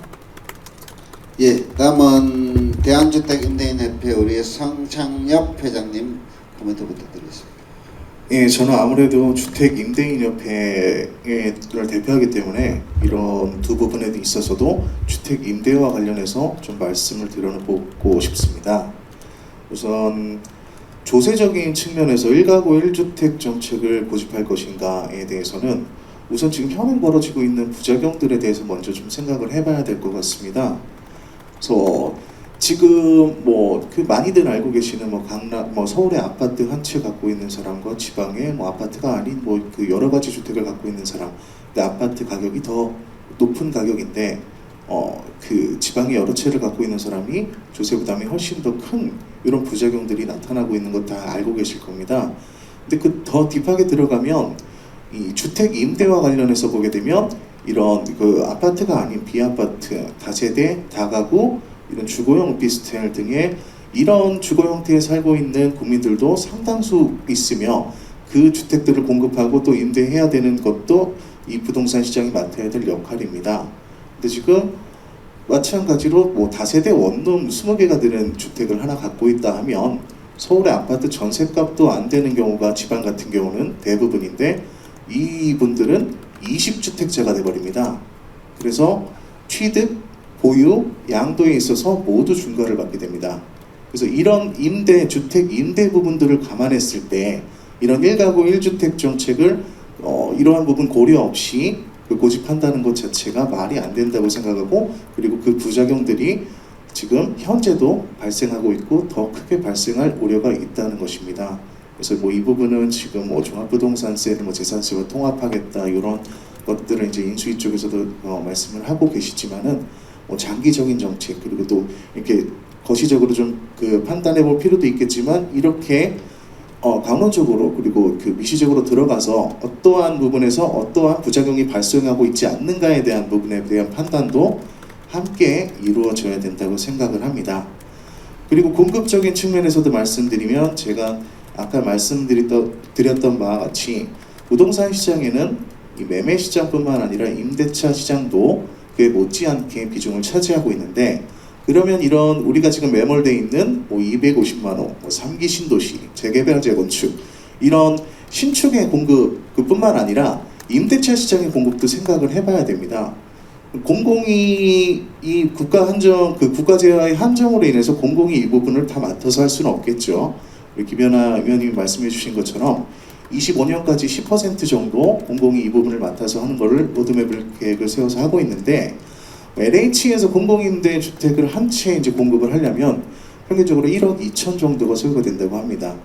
예, 다음은 대한주택임대인협회 우리 성창엽 회장님 코멘트 부탁드리겠습니다. 예, 저는 아무래도 주택임대인협회를 대표하기 때문에 이런 두 부분에 있어서도 주택임대와 관련해서 좀 말씀을 드려보고 싶습니다. 우선 조세적인 측면에서 1가구 1주택 정책을 고집할 것인가에 대해서는 우선 지금 현행 벌어지고 있는 부작용들에 대해서 먼저 좀 생각을 해봐야 될 것 같습니다. 그래서 지금 그 많이들 알고 계시는 서울의 아파트 한 채 갖고 있는 사람과 지방의 아파트가 아닌 그 여러 가지 주택을 갖고 있는 사람, 근데 아파트 가격이 더 높은 가격인데 그 지방에 여러 채를 갖고 있는 사람이 조세 부담이 훨씬 더 큰 이런 부작용들이 나타나고 있는 것 다 알고 계실 겁니다. 근데 그 더 딥하게 들어가면 이 주택 임대와 관련해서 보게 되면 이런 그 아파트가 아닌 비아파트, 다세대, 다가구, 이런 주거용 오피스텔 등의 이런 주거 형태에 살고 있는 국민들도 상당수 있으며 그 주택들을 공급하고 또 임대해야 되는 것도 이 부동산 시장이 맡아야 될 역할입니다. 근데 지금 마찬가지로 뭐 다세대 원룸 20개가 되는 주택을 하나 갖고 있다 하면 서울의 아파트 전셋값도 안 되는 경우가 지방 같은 경우는 대부분인데 이분들은 20주택자가 돼버립니다. 그래서 취득, 보유, 양도에 있어서 모두 중과를 받게 됩니다. 그래서 이런 임대, 주택 임대 부분들을 감안했을 때 이런 1가구 1주택 정책을 이러한 부분 고려 없이 고집한다는 것 자체가 말이 안 된다고 생각하고, 그리고 그 부작용들이 지금 현재도 발생하고 있고 더 크게 발생할 우려가 있다는 것입니다. 그래서 뭐 이 부분은 지금 뭐 종합부동산세를 뭐 재산세와 통합하겠다 이런 것들을 이제 인수위 쪽에서도 말씀을 하고 계시지만은 뭐 장기적인 정책, 그리고 또 이렇게 거시적으로 좀 그 판단해 볼 필요도 있겠지만 이렇게 강론적으로 그리고 그 미시적으로 들어가서 어떠한 부분에서 어떠한 부작용이 발생하고 있지 않는가에 대한 부분에 대한 판단도 함께 이루어져야 된다고 생각을 합니다. 그리고 공급적인 측면에서도 말씀드리면 제가 아까 말씀드렸던 바와 같이 부동산 시장에는 이 매매 시장뿐만 아니라 임대차 시장도 그에 못지않게 비중을 차지하고 있는데, 그러면 이런 우리가 지금 매몰돼 있는 뭐 250만 호, 뭐 3기 신도시, 재개발 재건축 이런 신축의 공급 그뿐만 아니라 임대차 시장의 공급도 생각을 해봐야 됩니다. 공공이 이 국가 한정 그 국가 제어의 한정으로 인해서 공공이 이 부분을 다 맡아서 할 수는 없겠죠. 우리 김연아 의원님이 말씀해주신 것처럼 25년까지 10% 정도 공공이 이 부분을 맡아서 하는 것을 로드맵 계획을 세워서 하고 있는데, LH에서 공공임대주택을 한 채 이제 공급을 하려면 평균적으로 1억 2천 정도가 소요가 된다고 합니다.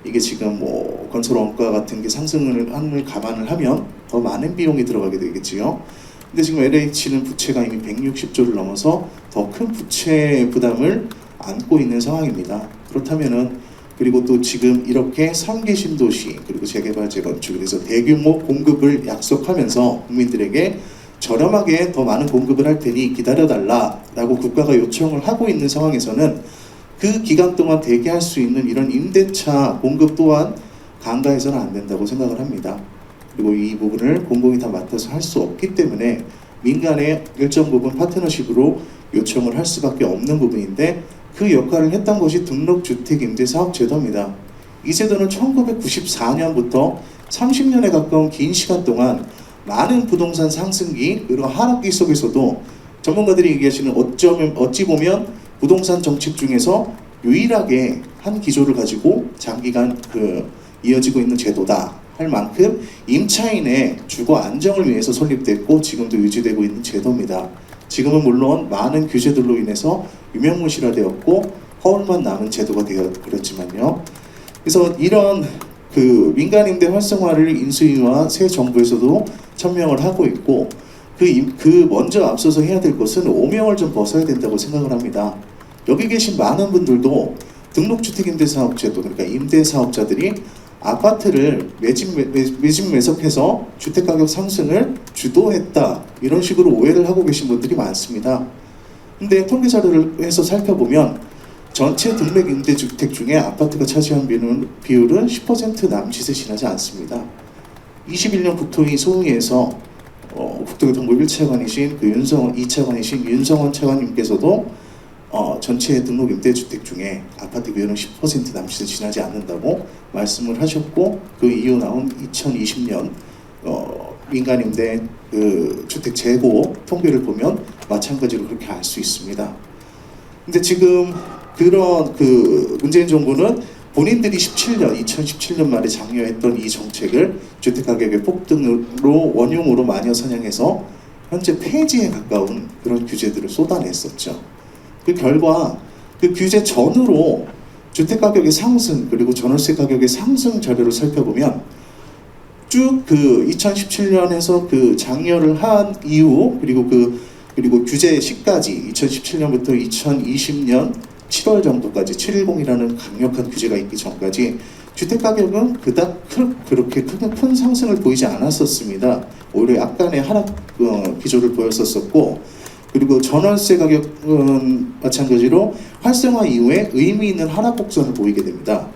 이게 지금 뭐 건설 원가 같은 게 상승을 감안을 하면 더 많은 비용이 들어가게 되겠지요. 근데 지금 LH는 부채가 이미 160조를 넘어서 더 큰 부채 부담을 안고 있는 상황입니다. 그렇다면은 그리고 또 지금 이렇게 3기 신도시 그리고 재개발 재건축 그래서 대규모 공급을 약속하면서 국민들에게 저렴하게 더 많은 공급을 할 테니 기다려달라라고 국가가 요청을 하고 있는 상황에서는 그 기간 동안 대기할 수 있는 이런 임대차 공급 또한 간과해서는 안 된다고 생각을 합니다. 그리고 이 부분을 공공이 다 맡아서 할 수 없기 때문에 민간의 일정 부분 파트너십으로 요청을 할 수밖에 없는 부분인데, 그 역할을 했던 것이 등록주택임대사업제도입니다. 이 제도는 1994년부터 30년에 가까운 긴 시간 동안 많은 부동산 상승기 그리고 하락기 속에서도 전문가들이 얘기하시는 어찌 보면 부동산 정책 중에서 유일하게 한 기조를 가지고 장기간 이어지고 있는 제도다 할 만큼 임차인의 주거 안정을 위해서 설립됐고 지금도 유지되고 있는 제도입니다. 지금은 물론 많은 규제들로 인해서 유명무실화되었고 허울만 남은 제도가 되어버렸지만요. 그래서 이런 민간임대 활성화를 인수위와 새 정부에서도 천명을 하고 있고, 먼저 앞서서 해야 될 것은 오명을 좀 벗어야 된다고 생각을 합니다. 여기 계신 많은 분들도 등록주택임대사업제도, 그러니까 임대사업자들이 아파트를 매집 매석해서 주택가격 상승을 주도했다 이런 식으로 오해를 하고 계신 분들이 많습니다. 근데 통계자료를 해서 살펴보면 전체 등록임대주택 중에 아파트가 차지한 비율은 10% 남짓에 지나지 않습니다. 21년 국토위 소위에서 국토교통부 1차관이신 2차관이신 윤성원 차관님께서도 전체 등록임대주택 중에 아파트 비율은 10% 남짓에 지나지 않는다고 말씀을 하셨고, 그 이후 나온 2020년 민간임대 주택 재고 통계를 보면 마찬가지로 그렇게 알 수 있습니다. 근데 지금 그런 문재인 정부는 본인들이 2017년 말에 장려했던 이 정책을 주택가격의 폭등으로 원흉으로 마녀 사냥해서 현재 폐지에 가까운 그런 규제들을 쏟아냈었죠. 그 결과 그 규제 전후로 주택가격의 상승 그리고 전월세 가격의 상승 자료를 살펴보면 쭉 그 2017년에서 그 장려를 한 이후 그리고 규제 시까지 2017년부터 2020년 7월 정도까지 710이라는 강력한 규제가 있기 전까지 주택 가격은 그닥 그렇게 큰 상승을 보이지 않았었습니다. 오히려 약간의 하락 기조를 보였었고, 그리고 전월세 가격은 마찬가지로 활성화 이후에 의미 있는 하락 곡선을 보이게 됩니다.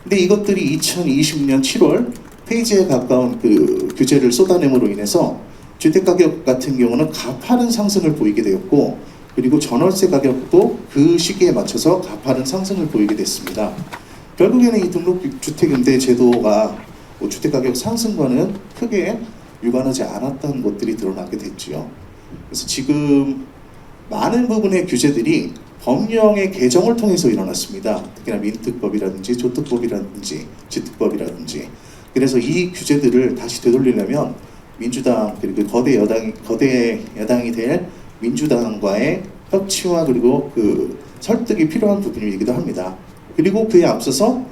근데 이것들이 2020년 7월 폐지에 가까운 그 규제를 쏟아냄으로 인해서 주택 가격 같은 경우는 가파른 상승을 보이게 되었고, 그리고 전월세 가격도 그 시기에 맞춰서 가파른 상승을 보이게 됐습니다. 결국에는 이 등록주택임대 제도가 주택가격 상승과는 크게 유관하지 않았다는 것들이 드러나게 됐지요. 그래서 지금 많은 부분의 규제들이 법령의 개정을 통해서 일어났습니다. 특히나 민특법이라든지 조특법이라든지 지특법이라든지. 그래서 이 규제들을 다시 되돌리려면 민주당 그리고 거대 여당이 될 민주당과의 협치와 그리고 그 설득이 필요한 부분이기도 합니다. 그리고 그에 앞서서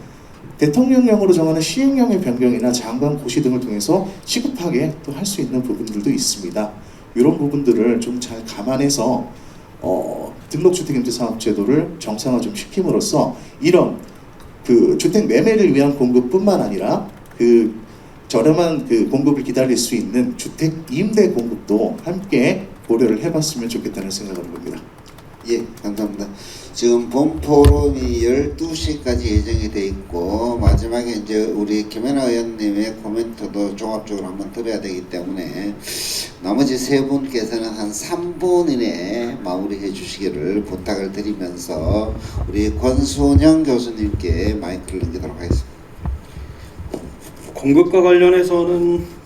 대통령령으로 정하는 시행령의 변경이나 장관 고시 등을 통해서 시급하게 또 할 수 있는 부분들도 있습니다. 이런 부분들을 좀 잘 감안해서 등록주택임대사업제도를 정상화 좀 시킴으로써 이런 그 주택 매매를 위한 공급뿐만 아니라 그 저렴한 그 공급을 기다릴 수 있는 주택 임대 공급도 함께 고려를 해봤으면 좋겠다는 생각을 해봅니다. 예, 감사합니다. 지금 본 토론이 12시까지 예정이 돼 있고 마지막에 이제 우리 김연아 의원님의 코멘트도 종합적으로 한번 들어야 되기 때문에 나머지 세 분께서는 한 3분 이내에 마무리해 주시기를 부탁을 드리면서 우리 권순영 교수님께 마이크를 넘기도록 하겠습니다. 공급과 관련해서는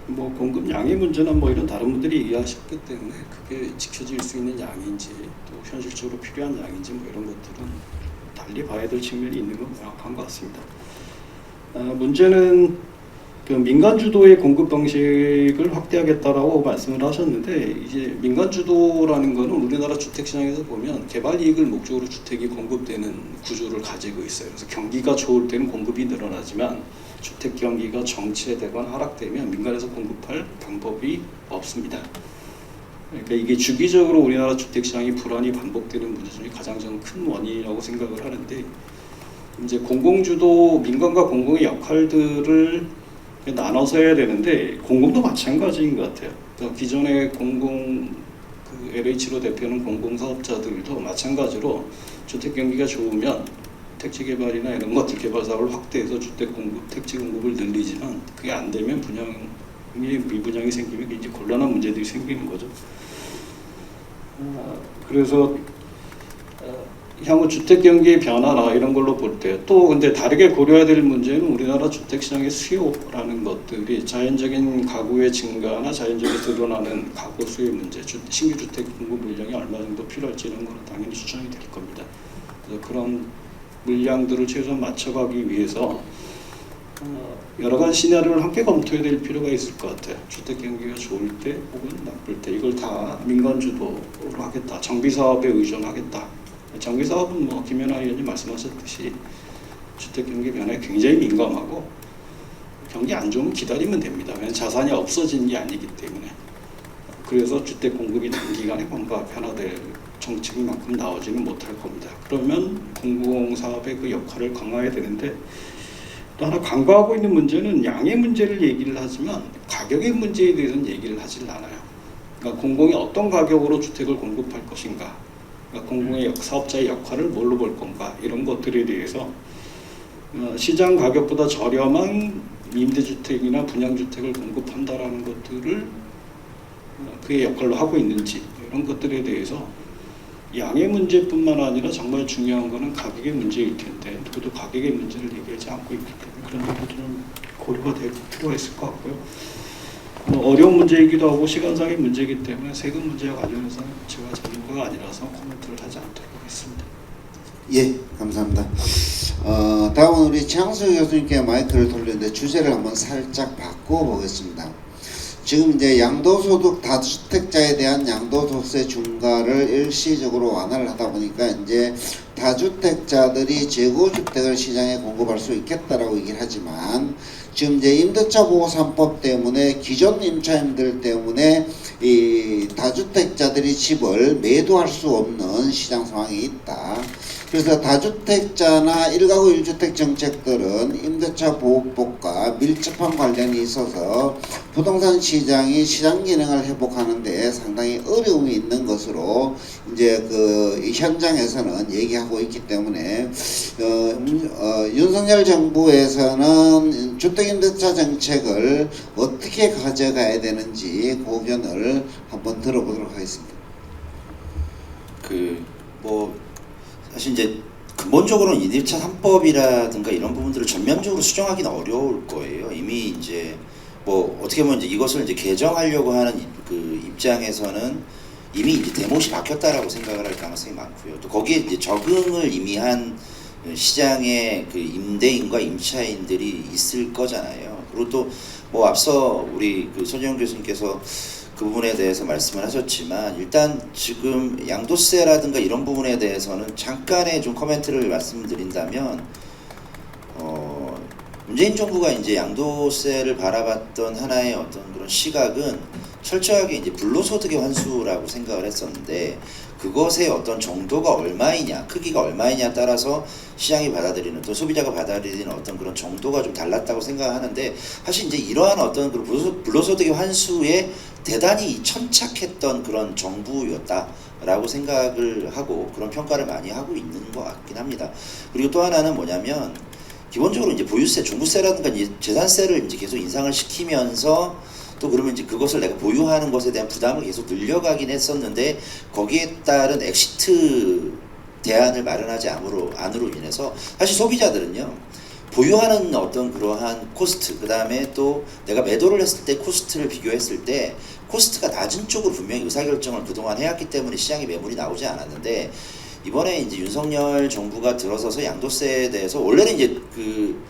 뭐 공급 양의 문제나 뭐 이런 다른 분들이 이해하셨기 때문에 그게 지켜질 수 있는 양인지 또 현실적으로 필요한 양인지 뭐 이런 것들은 달리 봐야 될 측면이 있는 건 명확한 것 같습니다. 문제는 그 민간 주도의 공급 방식을 확대하겠다라고 말씀을 하셨는데, 이제 민간 주도라는 거는 우리나라 주택 시장에서 보면 개발 이익을 목적으로 주택이 공급되는 구조를 가지고 있어요. 그래서 경기가 좋을 때는 공급이 늘어나지만 주택 경기가 정체되거나 하락되면 민간에서 공급할 방법이 없습니다. 그러니까 이게 주기적으로 우리나라 주택 시장이 불안이 반복되는 문제 중에 가장 저는 큰 원인이라고 생각을 하는데, 이제 공공주도 민간과 공공의 역할들을 나눠서 해야 되는데 공공도 마찬가지인 것 같아요. 그러니까 기존의 공공 그 LH로 대표하는 공공사업자들도 마찬가지로 주택 경기가 좋으면 택지 개발이나 이런 것들 개발 사업을 확대해서 주택 공급, 택지 공급을 늘리지만 그게 안 되면 분양이 미분양이 생기면 굉장히 곤란한 문제들이 생기는 거죠. 그래서 향후 주택 경기의 변화나 이런 걸로 볼 때 또 근데 다르게 고려해야 될 문제는 우리나라 주택 시장의 수요라는 것들이 자연적인 가구의 증가나 자연적으로 드러나는 가구 수요 문제, 신규 주택 공급 물량이 얼마 정도 필요할지 이런 거는 당연히 추정이 될 겁니다. 그래서 그런 물량들을 최소한 맞춰가기 위해서 여러 가지 시나리오를 함께 검토해야 될 필요가 있을 것 같아요. 주택 경기가 좋을 때 혹은 나쁠 때 이걸 다 민간 주도로 하겠다, 정비 사업에 의존하겠다. 정비 사업은 뭐 김연아 의원님 말씀하셨듯이 주택 경기 변화에 굉장히 민감하고 경기 안 좋으면 기다리면 됩니다. 왜냐하면 자산이 없어진 게 아니기 때문에. 그래서 주택 공급이 단기간에 뭔가 변화될 정책만큼 나오지는 못할 겁니다. 그러면 공공사업의 그 역할을 강화해야 되는데, 또 하나 간과하고 있는 문제는 양의 문제를 얘기를 하지만 가격의 문제에 대해서는 얘기를 하질 않아요. 그러니까 공공이 어떤 가격으로 주택을 공급할 것인가, 그러니까 공공의 사업자의 역할을 뭘로 볼 건가, 이런 것들에 대해서 시장 가격보다 저렴한 임대주택이나 분양주택을 공급한다라는 것들을 그의 역할로 하고 있는지, 이런 것들에 대해서 양의 문제뿐만 아니라 정말 중요한 거는 가격의 문제일 텐데 누구도 가격의 문제를 얘기하지 않고 있기 때문에 그런 부분도 좀 고려가 될 필요가 있을 것 같고요. 어려운 문제이기도 하고 시간상의 문제이기 때문에 세금 문제와 관련해서는 제가 전문가가 아니라서 코멘트를 하지 않도록 하겠습니다. 예, 감사합니다. 다음은 우리 장수 교수님께 마이크를 돌리는데 주제를 한번 살짝 바꿔보겠습니다. 지금 이제 양도소득 다주택자에 대한 양도소득세 중과를 일시적으로 완화를 하다 보니까 이제 다주택자들이 재고주택을 시장에 공급할 수 있겠다라고 얘기를 하지만 지금 이제 임대차 보호 3법 때문에 기존 임차인들 때문에 이 다주택자들이 집을 매도할 수 없는 시장 상황이 있다. 그래서 다주택자나 1가구 1주택 정책들은 임대차 보호법과 밀접한 관련이 있어서 부동산 시장이 시장 기능을 회복하는 데 상당히 어려움이 있는 것으로 이제 이 현장에서는 얘기하고 있기 때문에 윤석열 정부에서는 주택임대차 정책을 어떻게 가져가야 되는지 고견을 한번 들어보도록 하겠습니다. 뭐 사실 이제 근본적으로는 임대차 3법이라든가 이런 부분들을 전면적으로 수정하기는 어려울 거예요. 이미 이제 뭐 어떻게 보면 이제 이것을 이제 개정하려고 하는 그 입장에서는 이미 이제 대못이 박혔다라고 생각을 할 가능성이 많고요. 또 거기에 이제 적응을 이미 한 시장의 그 임대인과 임차인들이 있을 거잖아요. 그리고 또 뭐 앞서 우리 그 손영 교수님께서 그 부분에 대해서 말씀을 하셨지만 일단 지금 양도세라든가 이런 부분에 대해서는 잠깐의 좀 코멘트를 말씀드린다면 문재인 정부가 이제 양도세를 바라봤던 하나의 어떤 그런 시각은 철저하게 이제 불로소득의 환수라고 생각을 했었는데 그것의 어떤 정도가 얼마이냐, 크기가 얼마이냐에 따라서 시장이 받아들이는 또 소비자가 받아들이는 어떤 그런 정도가 좀 달랐다고 생각하는데 사실 이제 이러한 어떤 그 불로소득의 환수에 대단히 천착했던 그런 정부였다라고 생각을 하고 그런 평가를 많이 하고 있는 것 같긴 합니다. 그리고 또 하나는 뭐냐면 기본적으로 이제 보유세, 종부세라든가 이제 재산세를 이제 계속 인상을 시키면서 또 그러면 이제 그것을 내가 보유하는 것에 대한 부담을 계속 늘려가긴 했었는데 거기에 따른 엑시트 대안을 마련하지 않으로 인해서 사실 소비자들은요 보유하는 어떤 그러한 코스트 그 다음에 또 내가 매도를 했을 때 코스트를 비교했을 때 코스트가 낮은 쪽으로 분명히 의사결정을 그동안 해왔기 때문에 시장에 매물이 나오지 않았는데 이번에 이제 윤석열 정부가 들어서서 양도세에 대해서 원래는 이제 그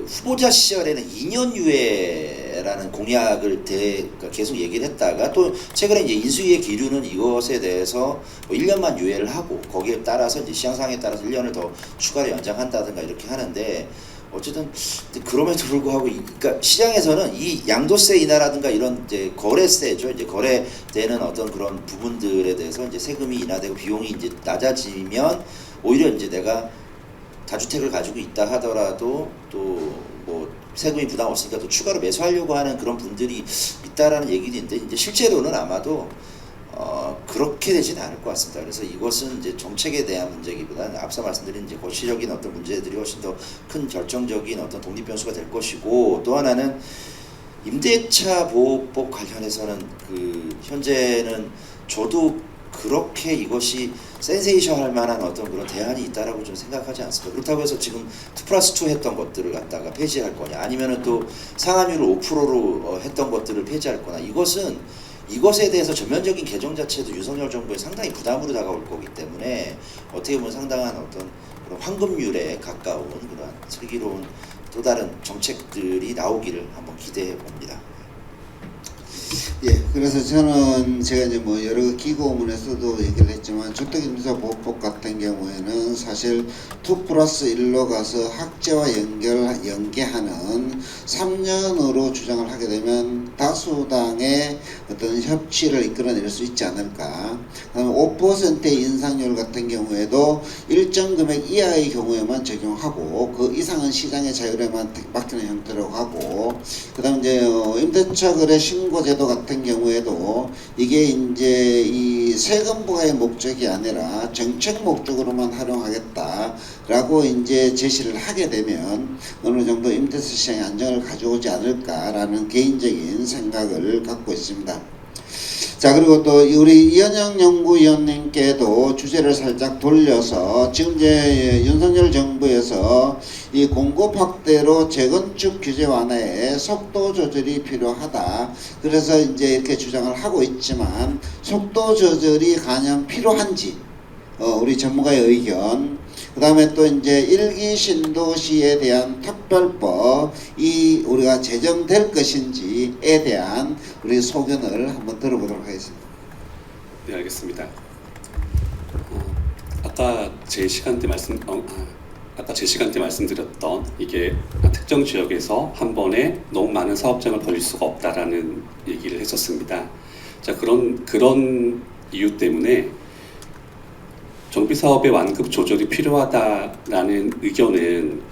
후보자 시절에는 2년 유예라는 공약을 계속 얘기를 했다가 또 최근에 이제 인수위의 기류는 이것에 대해서 뭐 1년만 유예를 하고 거기에 따라서 이제 시장 상황에 따라서 1년을 더 추가로 연장한다든가 이렇게 하는데 어쨌든 그럼에도 불구하고 그러니까 시장에서는 이 양도세 인하라든가 이런 이제 거래세죠. 이제 거래되는 어떤 그런 부분들에 대해서 이제 세금이 인하되고 비용이 이제 낮아지면 오히려 이제 내가 다주택을 가지고 있다 하더라도 또 뭐 세금이 부담 없으니까 또 추가로 매수하려고 하는 그런 분들이 있다라는 얘기도 있는데 이제 실제로는 아마도 그렇게 되지는 않을 것 같습니다. 그래서 이것은 이제 정책에 대한 문제기보다는 앞서 말씀드린 이제 거시적인 어떤 문제들이 훨씬 더 큰 결정적인 어떤 독립 변수가 될 것이고 또 하나는 임대차 보호법 관련해서는 그 현재는 저도 그렇게 이것이 센세이션할 만한 어떤 그런 대안이 있다라고 좀 생각하지 않습니다. 그렇다고 해서 지금 2+2 했던 것들을 갖다가 폐지할 거냐 아니면은 또 상한율을 5%로 했던 것들을 폐지할 거나 이것에 대해서 전면적인 개정 자체도 윤석열 정부에 상당히 부담으로 다가올 거기 때문에 어떻게 보면 상당한 어떤 그런 황금률에 가까운 그런 슬기로운 또 다른 정책들이 나오기를 한번 기대해 봅니다. 예, 그래서 저는 제가 이제 뭐 여러 기고문에서도 얘기를 했지만 주택임대차 보호법 같은 경우에는 사실 2+1로 가서 학제와 연계하는 3년으로 주장을 하게 되면 다수당의 어떤 협치를 이끌어낼 수 있지 않을까. 5%의 인상률 같은 경우에도 일정 금액 이하의 경우에만 적용하고 그 이상은 시장의 자율에만 맡기는 형태로 하고 그다음 이제 임대차 거래 신고제도 같은 경우에도 이게 이제 이 세금 부과의 목적이 아니라 정책 목적으로만 활용하겠다라고 이제 제시를 하게 되면 어느 정도 임대차 시장의 안정을 가져오지 않을까라는 개인적인 생각을 갖고 있습니다. 자, 그리고 또 우리 이현영 연구위원님께도 주제를 살짝 돌려서 지금 이제 윤석열 정부에서 이 공급 확대로 재건축 규제 완화에 속도 조절이 필요하다. 그래서 이제 이렇게 주장을 하고 있지만 속도 조절이 가장 필요한지 우리 전문가의 의견 그 다음에 또 이제 1기 신도시에 대한 특별법이 우리가 제정될 것인지에 대한 우리 소견을 한번 들어보도록 하겠습니다. 네, 알겠습니다. 아까 제 시간 때 아까 제 시간 때 말씀드렸던 이게 특정 지역에서 한 번에 너무 많은 사업장을 벌릴 수가 없다라는 얘기를 했었습니다. 자, 그런 이유 때문에 정비 사업의 완급 조절이 필요하다라는 의견은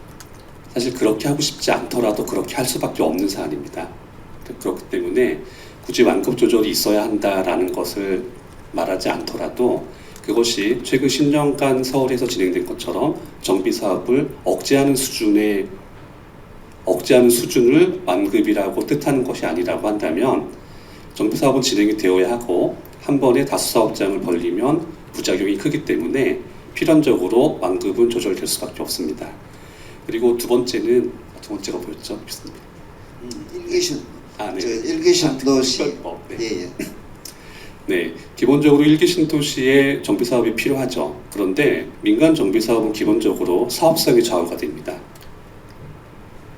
사실 그렇게 하고 싶지 않더라도 그렇게 할 수밖에 없는 사안입니다. 그렇기 때문에 굳이 완급 조절이 있어야 한다라는 것을 말하지 않더라도 그것이 최근 10년간 서울에서 진행된 것처럼 정비 사업을 억제하는 수준을 완급이라고 뜻하는 것이 아니라고 한다면 정비 사업은 진행이 되어야 하고 한 번에 다수 사업장을 벌리면 부작용이 크기 때문에 필연적으로 완급은 조절될 수밖에 없습니다. 그리고 두 번째가 뭐였죠? 교수님? 일기신 네. 저 일기신 도시 특별법, 네. 예. 네, 기본적으로 일기 신도시의 정비 사업이 필요하죠. 그런데 민간 정비 사업은 기본적으로 사업성이 좌우가 됩니다.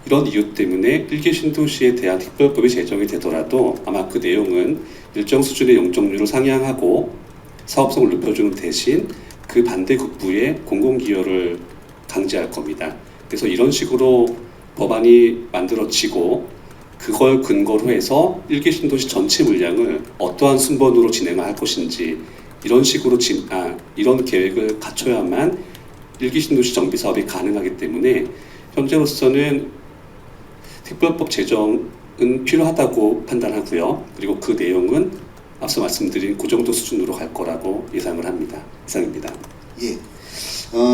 이런 이유 때문에 일기 신도시에 대한 특별법이 제정이 되더라도 아마 그 내용은 일정 수준의 용적률을 상향하고 사업성을 높여주는 대신 그 반대급부의 공공기여를 강제할 겁니다. 그래서 이런 식으로 법안이 만들어지고 그걸 근거로 해서 일기 신도시 전체 물량을 어떠한 순번으로 진행할 것인지 이런 식으로 이런 계획을 갖춰야만 일기 신도시 정비 사업이 가능하기 때문에 현재로서는 특별법 제정은 필요하다고 판단하고요. 그리고 그 내용은 앞서 말씀드린 그 정도 수준으로 갈 거라고 예상을 합니다. 이상입니다. 예.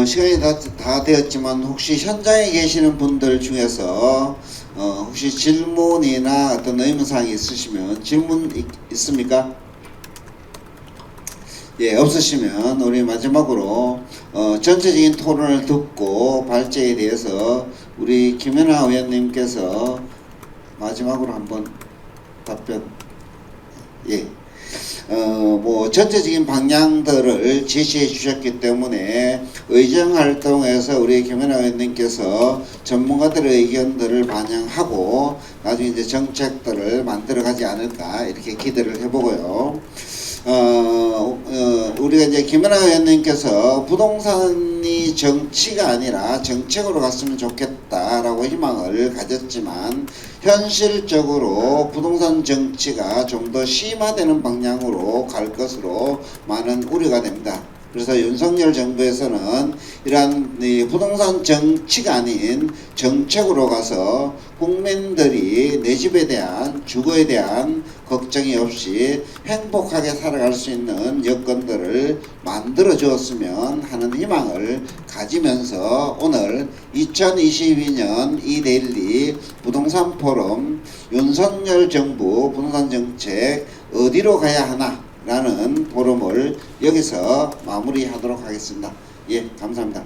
시간이 다 되었지만 혹시 현장에 계시는 분들 중에서 혹시 질문이나 어떤 의문사항이 있으시면 질문 있습니까? 예, 없으시면 우리 마지막으로 전체적인 토론을 듣고 발제에 대해서 우리 김연아 의원님께서 마지막으로 한번 답변. 예. 뭐 전체적인 방향들을 제시해 주셨기 때문에 의정 활동에서 우리 김연아 의원님께서 전문가들의 의견들을 반영하고 나중에 이제 정책들을 만들어 가지 않을까 이렇게 기대를 해보고요. 우리가 이제 김연아 의원님께서 부동산이 정치가 아니라 정책으로 갔으면 좋겠다라고 희망을 가졌지만 현실적으로 부동산 정치가 좀 더 심화되는 방향으로 갈 것으로 많은 우려가 됩니다. 그래서 윤석열 정부에서는 이러한 부동산 정치가 아닌 정책으로 가서 국민들이 내 집에 대한 주거에 대한 걱정이 없이 행복하게 살아갈 수 있는 여건들을 만들어 주었으면 하는 희망을 가지면서 오늘 2022년 이데일리 부동산 포럼 윤석열 정부 부동산 정책 어디로 가야 하나 라는 포럼을 여기서 마무리하도록 하겠습니다. 예, 감사합니다.